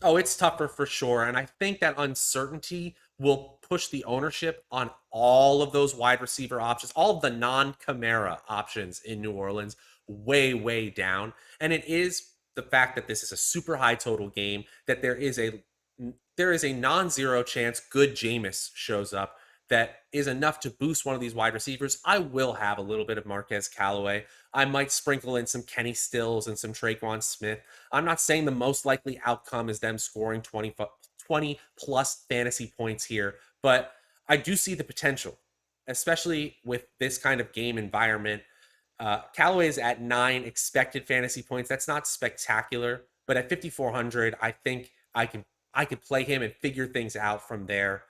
Oh, it's tougher for sure. And I think that uncertainty will push the ownership on all of those wide receiver options, all of the non-Kamara options in New Orleans way, way down. And it is the fact that this is a super high total game, that there is a non-zero chance good Jameis shows up that is enough to boost one of these wide receivers. I will have a little bit of Marquez Callaway. I might sprinkle in some Kenny Stills and some Traquan Smith. I'm not saying the most likely outcome is them scoring 20 plus fantasy points here, but I do see the potential, especially with this kind of game environment. Callaway is at 9 expected fantasy points. That's not spectacular, but at 5,400, I think I could play him and figure things out from there.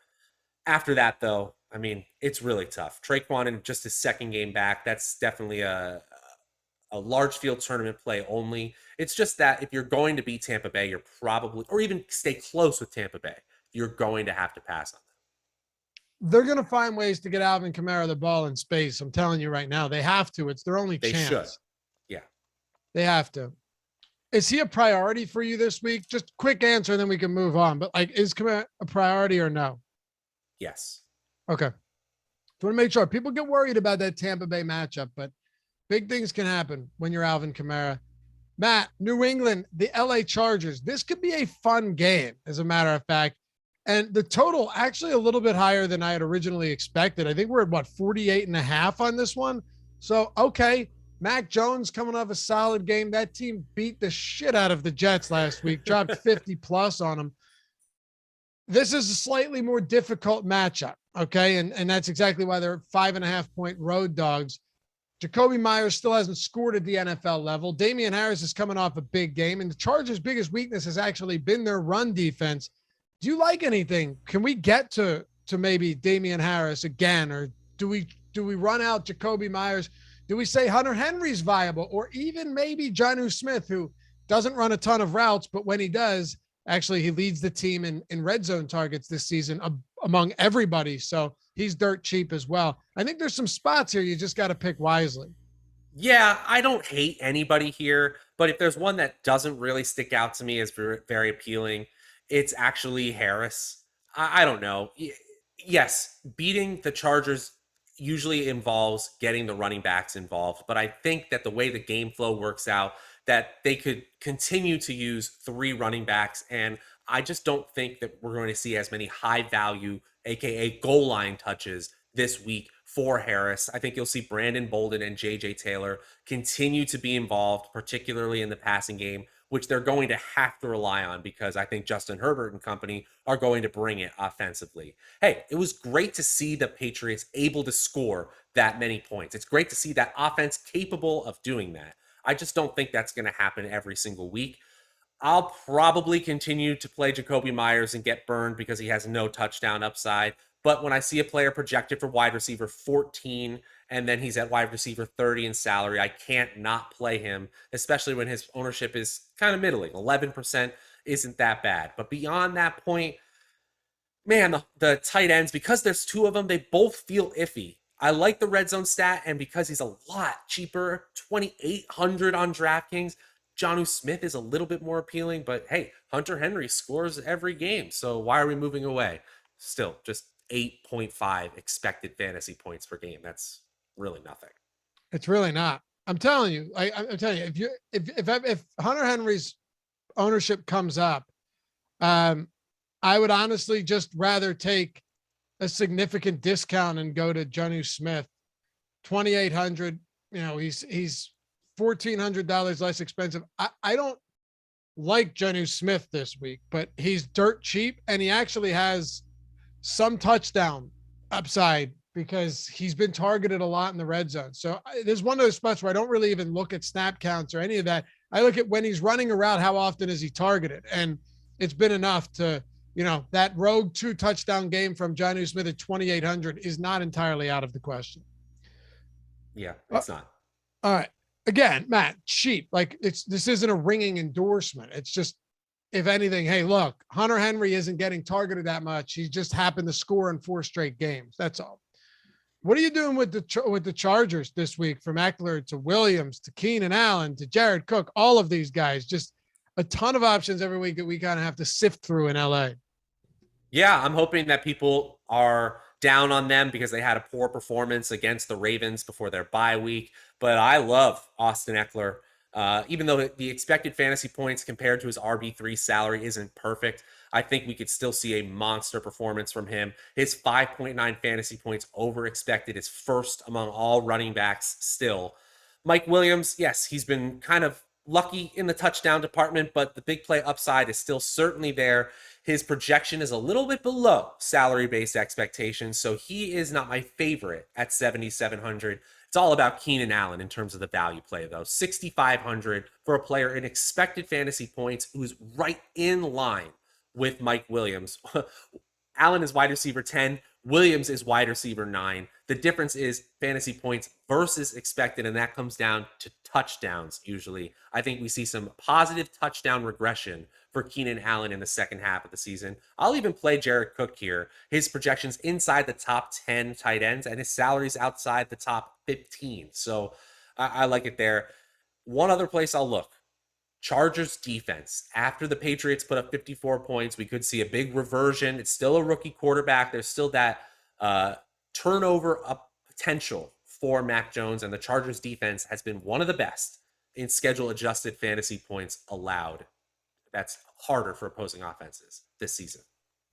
After that, though, I mean, it's really tough. Traquan in just his second game back, that's definitely a large field tournament play only. It's just that if you're going to beat Tampa Bay, you're probably, or even stay close with Tampa Bay, you're going to have to pass on them. They're going to find ways to get Alvin Kamara the ball in space. I'm telling you right now, they have to. It's their only chance. They should. Yeah. They have to. Is he a priority for you this week? Just quick answer, and then we can move on. But is Kamara a priority or no? Yes. Okay. Just want to make sure. People get worried about that Tampa Bay matchup, but big things can happen when you're Alvin Kamara. Matt, New England, the LA Chargers. This could be a fun game, as a matter of fact. And the total actually a little bit higher than I had originally expected. I think we're at 48.5 on this one. So, okay. Mac Jones coming off a solid game. That team beat the shit out of the Jets last week, dropped 50 plus on them. This is a slightly more difficult matchup. Okay. And that's exactly why they're 5.5-point road dogs. Jacoby Myers still hasn't scored at the NFL level. Damian Harris is coming off a big game, and the Chargers' biggest weakness has actually been their run defense. Do you like anything? Can we get to maybe Damian Harris again, or do we run out Jacoby Myers? Do we say Hunter Henry's viable, or even maybe Jonnu Smith, who doesn't run a ton of routes, but when he does, actually he leads the team in red zone targets this season among everybody. So he's dirt cheap as well. I think there's some spots here you just got to pick wisely. Yeah, I don't hate anybody here, but if there's one that doesn't really stick out to me as very, very appealing, it's actually Harris. I don't know. Yes, beating the Chargers usually involves getting the running backs involved, but I think that the way the game flow works out, that they could continue to use 3 running backs. And I just don't think that we're going to see as many high value, AKA goal line touches this week for Harris. I think you'll see Brandon Bolden and JJ Taylor continue to be involved, particularly in the passing game, which they're going to have to rely on because I think Justin Herbert and company are going to bring it offensively. Hey, it was great to see the Patriots able to score that many points. It's great to see that offense capable of doing that. I just don't think that's going to happen every single week. I'll probably continue to play Jacoby Myers and get burned because he has no touchdown upside. But when I see a player projected for wide receiver 14 and then he's at wide receiver 30 in salary, I can't not play him, especially when his ownership is kind of middling. 11% isn't that bad. But beyond that point, man, the tight ends, because there's 2 of them, they both feel iffy. I like the red zone stat, and because he's a lot cheaper, 2,800 on DraftKings, Jonnu Smith is a little bit more appealing, but hey, Hunter Henry scores every game, so why are we moving away? Still, just 8.5 expected fantasy points per game. That's really nothing. It's really not. I'm telling you. I'm telling you. If Hunter Henry's ownership comes up, I would honestly just rather take a significant discount and go to Jonnu Smith, 2,800. You know, he's $1,400 less expensive. I don't like Jonnu Smith this week, but he's dirt cheap and he actually has some touchdown upside because he's been targeted a lot in the red zone. So there's one of those spots where I don't really even look at snap counts or any of that. I look at when he's running around, how often is he targeted? And it's been enough to, that rogue 2 touchdown game from Jonnu Smith at 2,800 is not entirely out of the question. Yeah, it's not. All right. Again, Matt, cheap. Like this isn't a ringing endorsement. It's just, if anything, hey, look, Hunter Henry isn't getting targeted that much. He just happened to score in 4 straight games. That's all. What are you doing with the Chargers this week? From Eckler to Williams to Keenan Allen to Jared Cook, all of these guys, just a ton of options every week that we kind of have to sift through in LA. Yeah, I'm hoping that people are down on them because they had a poor performance against the Ravens before their bye week. But I love Austin Eckler. Even though the expected fantasy points compared to his RB3 salary isn't perfect, I think we could still see a monster performance from him. His 5.9 fantasy points over expected is first among all running backs still. Mike Williams, yes, he's been kind of lucky in the touchdown department, but the big play upside is still certainly there. His projection is a little bit below salary-based expectations, so he is not my favorite at 7,700. It's all about Keenan Allen in terms of the value play, though. 6,500 for a player in expected fantasy points who's right in line with Mike Williams. Allen is wide receiver 10. Williams is wide receiver 9. The difference is fantasy points versus expected, and that comes down to touchdowns usually. I think we see some positive touchdown regression for Keenan Allen in the second half of the season. I'll even play Jared Cook here. His projections inside the top 10 tight ends, and his salary's outside the top 15. So I like it there. One other place I'll look. Chargers defense. After the Patriots put up 54 points, we could see a big reversion. It's still a rookie quarterback. There's still that turnover up potential for Mac Jones, and the Chargers defense has been one of the best in schedule adjusted fantasy points allowed. That's harder for opposing offenses this season.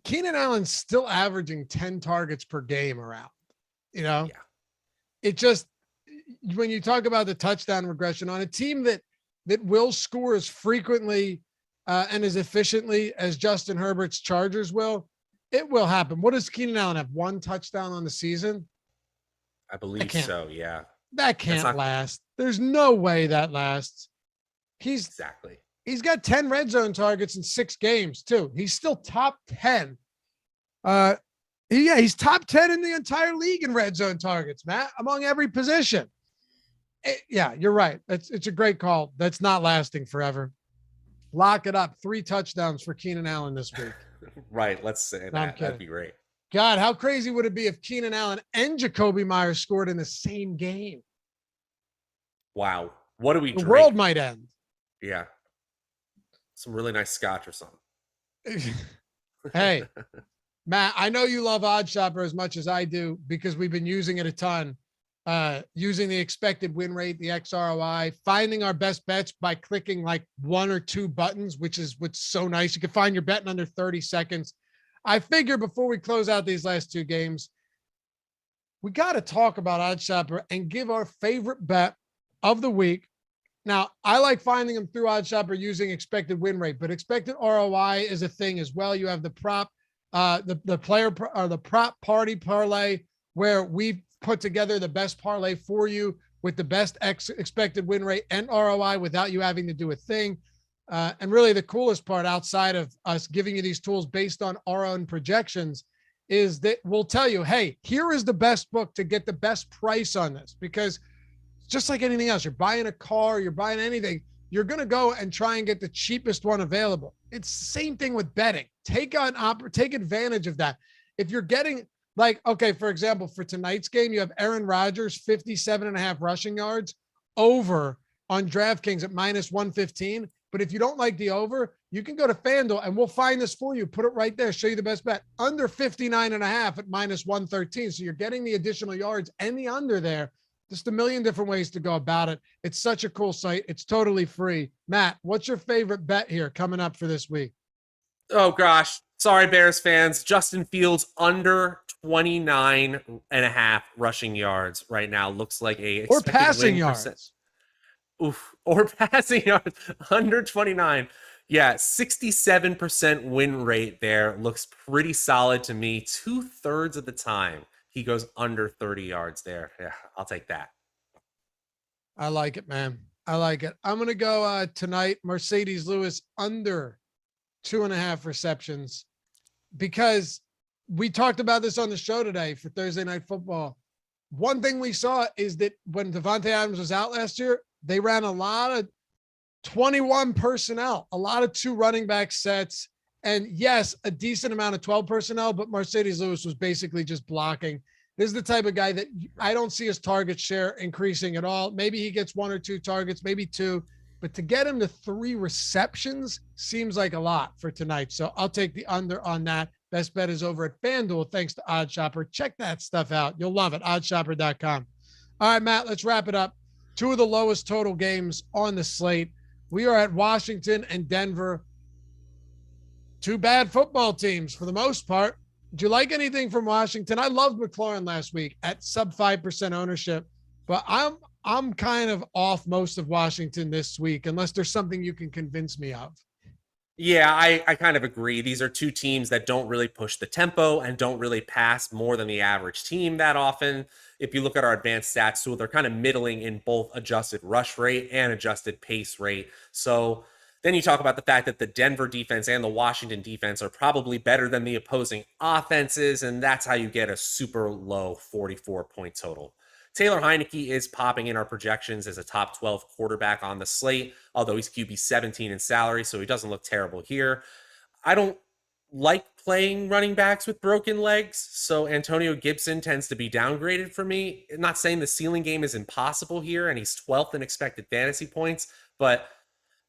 Keenan Allen's still averaging 10 targets per game around, Yeah. It just, when you talk about the touchdown regression on a team that will score as frequently and as efficiently as Justin Herbert's Chargers will, it will happen. What does Keenan Allen have? 1 touchdown on the season? I believe so, yeah. That can't last. There's no way that lasts. Exactly. He's got 10 red zone targets in 6 games too. He's still top 10. He's top 10 in the entire league in red zone targets, Matt, among every position. Yeah, you're right. It's a great call. That's not lasting forever. Lock it up. 3 touchdowns for Keenan Allen this week. Right. Let's say that. That'd be great. God, how crazy would it be if Keenan Allen and Jacoby Myers scored in the same game? Wow. What do we drink? The world might end. Yeah. Some really nice scotch or something. Hey, Matt, I know you love Odd Shopper as much as I do because we've been using it a ton. using the expected win rate, the XROI, finding our best bets by clicking like one or two buttons, which is what's so nice. You can find your bet in under 30 seconds. I figure before we close out these last two games, we got to talk about OddsShopper and give our favorite bet of the week. Now, I like finding them through OddsShopper using expected win rate, but expected ROI is a thing as well. You have the prop, the player or the prop party parlay, where we put together the best parlay for you with the best expected win rate and ROI without you having to do a thing. And really the coolest part outside of us giving you these tools based on our own projections is that we'll tell you, hey, here is the best book to get the best price on this, because just like anything else, you're buying a car, you're buying anything, you're going to go and try and get the cheapest one available. It's the same thing with betting. Take advantage of that. If you're getting like, okay, for example, for tonight's game, you have Aaron Rodgers, 57.5 rushing yards over on DraftKings at -115. But if you don't like the over, you can go to FanDuel and we'll find this for you. Put it right there. Show you the best bet. Under 59.5 at -113. So you're getting the additional yards and the under there. Just a million different ways to go about it. It's such a cool site. It's totally free. Matt, what's your favorite bet here coming up for this week? Oh, gosh. Sorry, Bears fans. Justin Fields under 29.5 rushing yards right now. Looks like a or passing yards. Oof. Or passing yards under 29. Yeah, 67% win rate there. Looks pretty solid to me. 2/3 of the time he goes under 30 yards there. Yeah, I'll take that. I like it, man. I like it. I'm going to go tonight, Mercedes Lewis under 2.5 receptions, because we talked about this on the show today for Thursday Night Football. One thing we saw is that when Devontae Adams was out last year, they ran a lot of 21 personnel, a lot of 2 running back sets, and yes, a decent amount of 12 personnel, but Mercedes Lewis was basically just blocking. This is the type of guy that I don't see his target share increasing at all. Maybe he gets 1 or 2 targets, maybe 2, but to get him to 3 receptions seems like a lot for tonight. So I'll take the under on that. Best bet is over at FanDuel, thanks to OddsShopper. Check that stuff out. You'll love it. Oddshopper.com. All right, Matt, let's wrap it up. 2 of the lowest total games on the slate. We are at Washington and Denver. 2 bad football teams for the most part. Do you like anything from Washington? I loved Loughran last week at sub 5% ownership, but I'm kind of off most of Washington this week, unless there's something you can convince me of. Yeah, I kind of agree. These are 2 teams that don't really push the tempo and don't really pass more than the average team that often. If you look at our advanced stats tool, they're kind of middling in both adjusted rush rate and adjusted pace rate. So then you talk about the fact that the Denver defense and the Washington defense are probably better than the opposing offenses, and that's how you get a super low 44-point total. Taylor Heineke is popping in our projections as a top 12 quarterback on the slate, although he's QB 17 in salary, so he doesn't look terrible here. I don't like playing running backs with broken legs, so Antonio Gibson tends to be downgraded for me. I'm not saying the ceiling game is impossible here, and he's 12th in expected fantasy points, but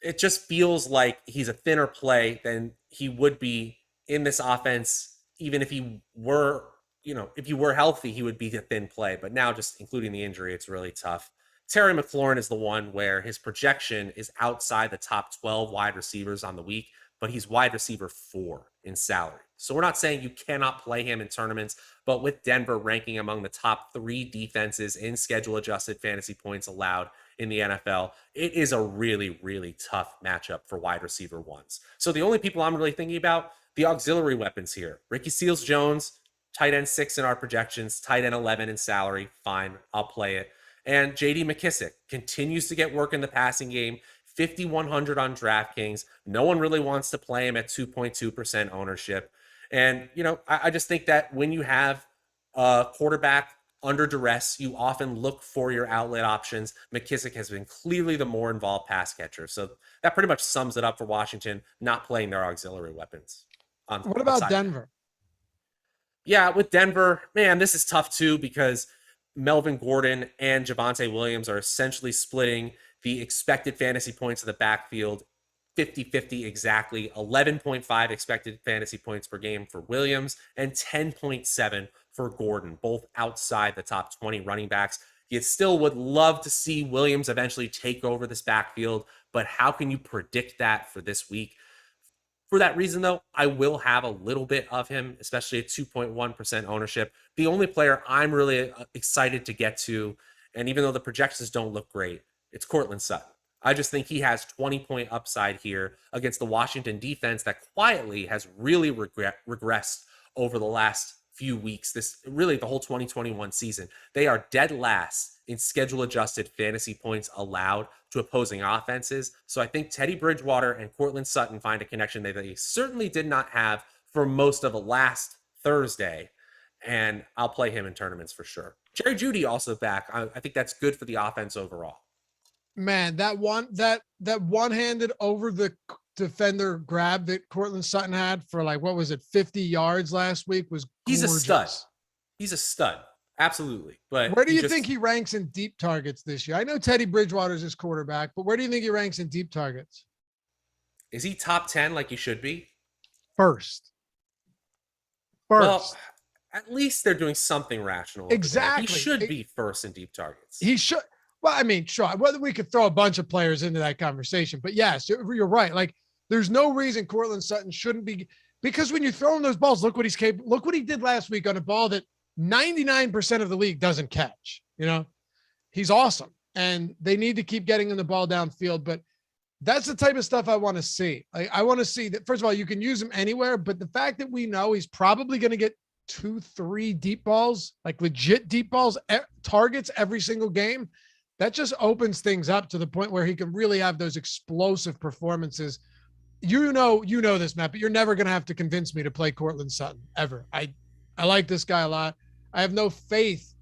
it just feels like he's a thinner play than he would be in this offense, even if he were, if he were healthy, he would be a thin play. But now, just including the injury, it's really tough. Terry McLaurin is the one where his projection is outside the top 12 wide receivers on the week, but he's wide receiver 4 in salary. So we're not saying you cannot play him in tournaments, but with Denver ranking among the top 3 defenses in schedule adjusted fantasy points allowed in the NFL, it is a really, really tough matchup for wide receiver 1s. So the only people I'm really thinking about, the auxiliary weapons here. Ricky Seals-Jones, tight end 6 in our projections, tight end 11 in salary. Fine, I'll play it. And JD McKissic continues to get work in the passing game. 5,100 on DraftKings. No one really wants to play him at 2.2% ownership. And, I just think that when you have a quarterback under duress, you often look for your outlet options. McKissic has been clearly the more involved pass catcher. So that pretty much sums it up for Washington, not playing their auxiliary weapons. What about Denver? Yeah, with Denver, man, this is tough too, because Melvin Gordon and Javonte Williams are essentially splitting the expected fantasy points of the backfield 50-50 exactly. 11.5 expected fantasy points per game for Williams and 10.7 for Gordon, both outside the top 20 running backs. You still would love to see Williams eventually take over this backfield, but how can you predict that for this week? For that reason, though, I will have a little bit of him, especially at 2.1% ownership. The only player I'm really excited to get to, and even though the projections don't look great, it's Courtland Sutton. I just think he has 20-point upside here against the Washington defense that quietly has really regressed over the last few weeks, this really the whole 2021 season. They are dead last in schedule adjusted fantasy points allowed to opposing offenses. So I think Teddy Bridgewater and Courtland Sutton find a connection that they certainly did not have for most of last Thursday. And I'll play him in tournaments for sure. Jerry Jeudy also back. I think that's good for the offense overall. Man, that one-handed over the defender grab that Courtland Sutton had for like, what was it, 50 yards last week was gorgeous. He's a stud. He's a stud. Absolutely. But where do you think he ranks in deep targets this year? I know Teddy Bridgewater's his quarterback, but where do you think he ranks in deep targets? Is he top 10 like he should be? First. Well, at least they're doing something rational. Exactly. He should be first in deep targets. He should. Well, I mean, sure. Whether we could throw a bunch of players into that conversation, but yes, you're right. Like, there's no reason Courtland Sutton shouldn't be, because when you throw him those balls, look what he's capable. Look what he did last week on a ball that 99% of the league doesn't catch. You know, he's awesome, and they need to keep getting him the ball downfield. But that's the type of stuff I want to see. I want to see that. First of all, you can use him anywhere, but the fact that we know he's probably going to get 2-3 deep balls, like legit deep balls, targets every single game, that just opens things up to the point where he can really have those explosive performances. You know this, Matt, but you're never going to have to convince me to play Courtland Sutton ever. I like this guy a lot. I have no faith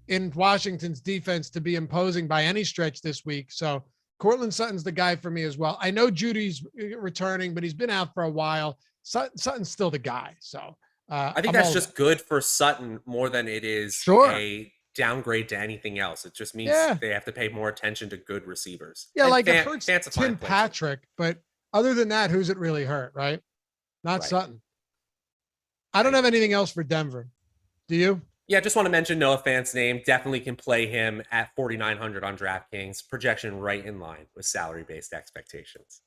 in Washington's defense to be imposing by any stretch this week. So Courtland Sutton's the guy for me as well. I know Judy's returning, but he's been out for a while. Sutton's still the guy. So I think that's just good for Sutton more than it is a downgrade to anything else. It just means they have to pay more attention to good receivers. Yeah, and like it hurts Tim Patrick, but other than that, who's it really hurt, right? Not Sutton. I don't have anything else for Denver. Do you? Yeah, just want to mention Noah Fant's name. Definitely can play him at 4,900 on DraftKings. Projection right in line with salary-based expectations.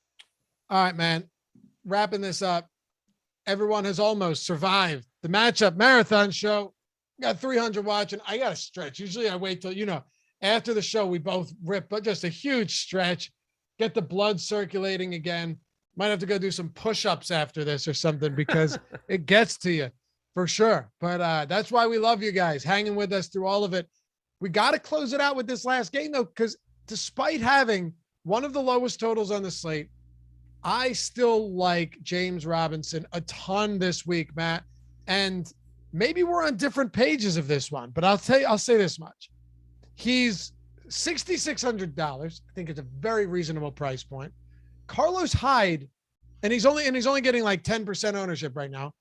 All right, man. Wrapping this up. Everyone has almost survived the matchup marathon show. Got 300 watching. I got to stretch. Usually I wait till, after the show, we both rip, but just a huge stretch. Get the blood circulating again. Might have to go do some push-ups after this or something because it gets to you for sure. But that's why we love you guys hanging with us through all of it. We got to close it out with this last game, though, because despite having one of the lowest totals on the slate, I still like James Robinson a ton this week, Matt. And maybe we're on different pages of this one, but I'll say this much. He's $6,600. I think it's a very reasonable price point. Carlos Hyde, and he's only getting like 10% ownership right now.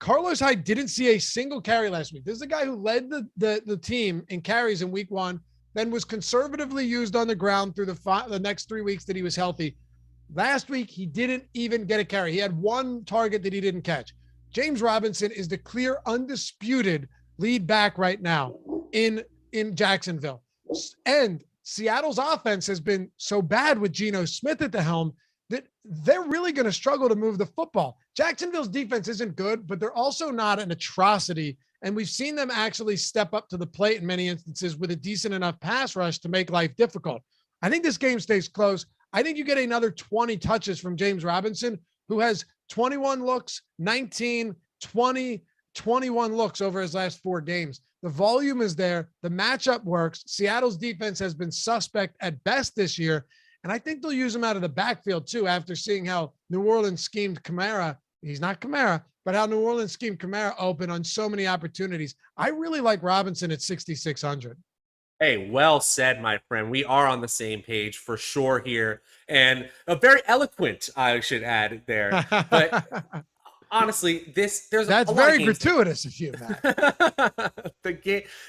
Carlos Hyde didn't see a single carry last week. This is the guy who led the team in carries in week 1, then was conservatively used on the ground through the next 3 weeks that he was healthy. Last week, he didn't even get a carry. He had one target that he didn't catch. James Robinson is the clear, undisputed lead back right now in Jacksonville. And Seattle's offense has been so bad with Geno Smith at the helm that they're really going to struggle to move the football. Jacksonville's defense isn't good, but they're also not an atrocity. And we've seen them actually step up to the plate in many instances with a decent enough pass rush to make life difficult. I think this game stays close. I think you get another 20 touches from James Robinson, who has 21 looks, 19, 20, 21 looks over his last 4 games. The volume is there. The matchup works. Seattle's defense has been suspect at best this year. And I think they'll use him out of the backfield too, after seeing how New Orleans schemed Kamara. He's not Kamara, but how New Orleans schemed Kamara open on so many opportunities. I really like Robinson at 6,600. Hey, well said, my friend. We are on the same page for sure here. And a very eloquent, I should add there. But honestly, that's very gratuitous of you, Matt.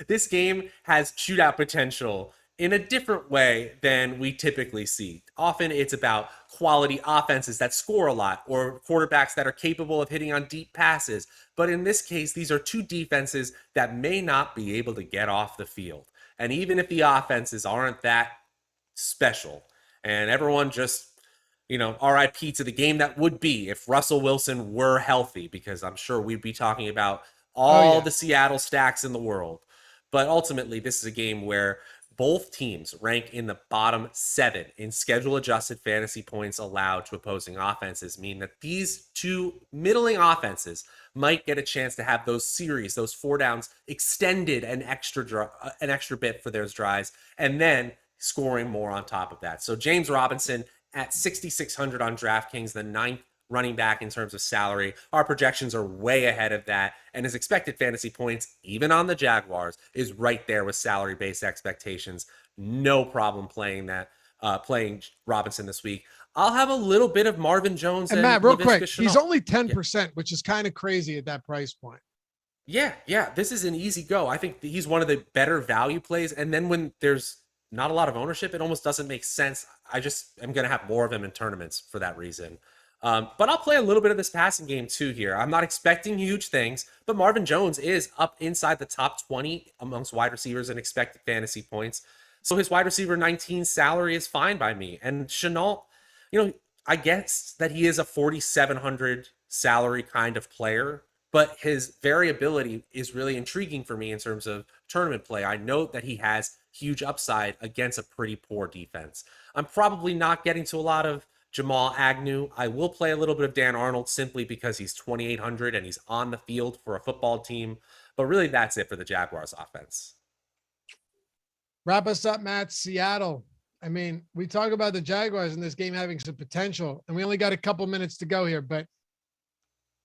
This game has shootout potential in a different way than we typically see. Often it's about quality offenses that score a lot or quarterbacks that are capable of hitting on deep passes. But in this case, these are two defenses that may not be able to get off the field. And even if the offenses aren't that special and everyone just, RIP to the game that would be if Russell Wilson were healthy, because I'm sure we'd be talking about Oh all yeah. the Seattle stacks in the world. But ultimately, this is a game where both teams rank in the bottom 7 in schedule adjusted fantasy points allowed to opposing offenses, meaning that these two middling offenses might get a chance to have those series, those 4 downs extended an extra bit for their drives, and then scoring more on top of that. So James Robinson at 6,600 on DraftKings, the 9th running back in terms of salary. Our projections are way ahead of that, and his expected fantasy points, even on the Jaguars, is right there with salary-based expectations. No problem playing Robinson this week. I'll have a little bit of Marvin Jones And Matt, real quick, Shenault. he's only 10%, which is kind of crazy at that price point. Yeah. This is an easy go. I think he's one of the better value plays. And then when there's not a lot of ownership, it almost doesn't make sense. I just am going to have more of him in tournaments for that reason. But I'll play a little bit of this passing game too here. I'm not expecting huge things, but Marvin Jones is up inside the top 20 amongst wide receivers in expected fantasy points. So his wide receiver 19 salary is fine by me. And Shenault, I guess that he is a 4,700 salary kind of player, but his variability is really intriguing for me in terms of tournament play. I know that he has huge upside against a pretty poor defense. I'm probably not getting to a lot of Jamal Agnew. I will play a little bit of Dan Arnold simply because he's 2,800 and he's on the field for a football team. But really, that's it for the Jaguars offense. Wrap us up, Matt. Seattle. I mean, we talk about the Jaguars in this game having some potential, and we only got a couple minutes to go here, but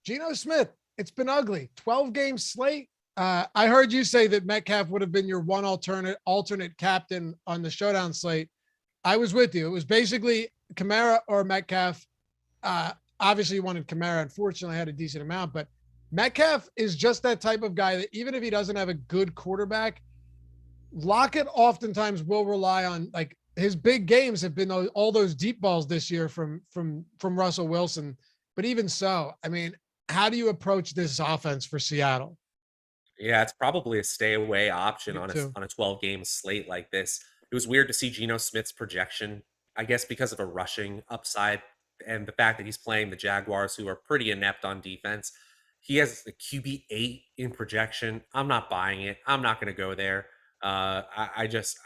Geno Smith, it's been ugly. 12-game slate. I heard you say that Metcalf would have been your one alternate captain on the showdown slate. I was with you. It was basically Kamara or Metcalf. Obviously, you wanted Kamara. Unfortunately, I had a decent amount, but Metcalf is just that type of guy that even if he doesn't have a good quarterback, Lockett oftentimes will rely on, like, his big games have been all those deep balls this year from Russell Wilson. But even so, I mean, how do you approach this offense for Seattle? Yeah, it's probably a stay away option Me on too. a 12-game slate like this. It was weird to see Geno Smith's projection, I guess because of a rushing upside and the fact that he's playing the Jaguars, who are pretty inept on defense. He has a QB 8 in projection. I'm not buying it. I'm not going to go there. I guess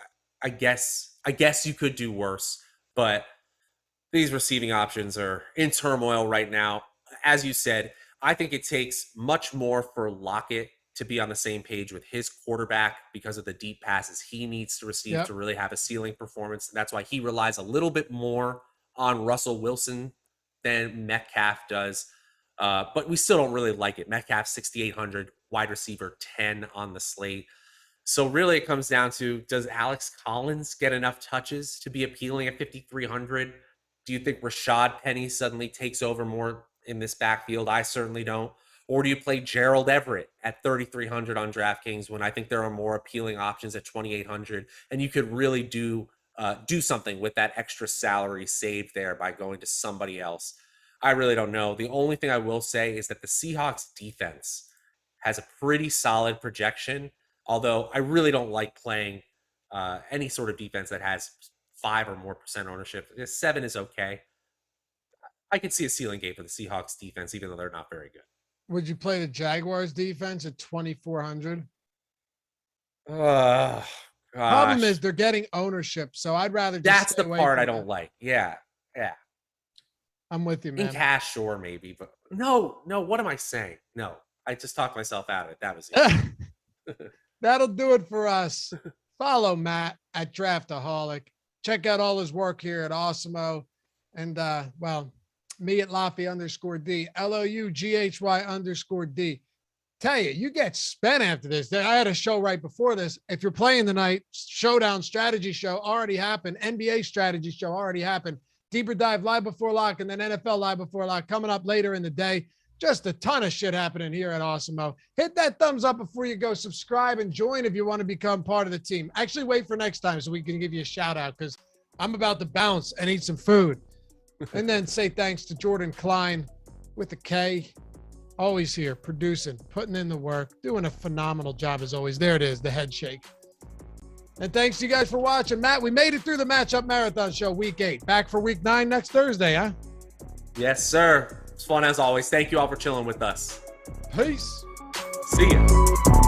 you could do worse, but these receiving options are in turmoil right now. As you said, I think it takes much more for Lockett to be on the same page with his quarterback because of the deep passes he needs to receive to really have a ceiling performance. And that's why he relies a little bit more on Russell Wilson than Metcalf does. But we still don't really like it. Metcalf 6,800, wide receiver 10 on the slate. So really it comes down to, does Alex Collins get enough touches to be appealing at 5,300? Do you think Rashad Penny suddenly takes over more in this backfield? I certainly don't. Or do you play Gerald Everett at 3,300 on DraftKings when I think there are more appealing options at 2,800, and you could really do something with that extra salary saved there by going to somebody else? I really don't know. The only thing I will say is that the Seahawks defense has a pretty solid projection, although I really don't like playing any sort of defense that has 5 or more % ownership. 7 is okay. I could see a ceiling game for the Seahawks defense, even though they're not very good. Would you play the Jaguars defense at 2,400? Problem is they're getting ownership, so I'd rather. That's the part I don't like. Yeah. I'm with you, man. In cash, sure, maybe, but no. What am I saying? No, I just talked myself out of it. That was it. That'll do it for us. Follow Matt at Draftaholic. Check out all his work here at Awesemo, and me at Loughy_D, LOUGHY_D. Tell you, you get spent after this. I had a show right before this. If you're playing tonight, Showdown Strategy Show already happened. NBA Strategy Show already happened. Deeper Dive Live Before Lock, and then NFL Live Before Lock coming up later in the day. Just a ton of shit happening here at Awesemo. Hit that thumbs up before you go. Subscribe and join if you want to become part of the team. Actually, wait for next time so we can give you a shout out, because I'm about to bounce and eat some food. And then say thanks to Jordan Klein with a K. Always here, producing, putting in the work, doing a phenomenal job as always. There it is, the head shake. And thanks to you guys for watching. Matt, we made it through the Matchup Marathon Show week 8. Back for week 9 next Thursday, huh? Yes, sir. It's fun as always. Thank you all for chilling with us. Peace. See ya.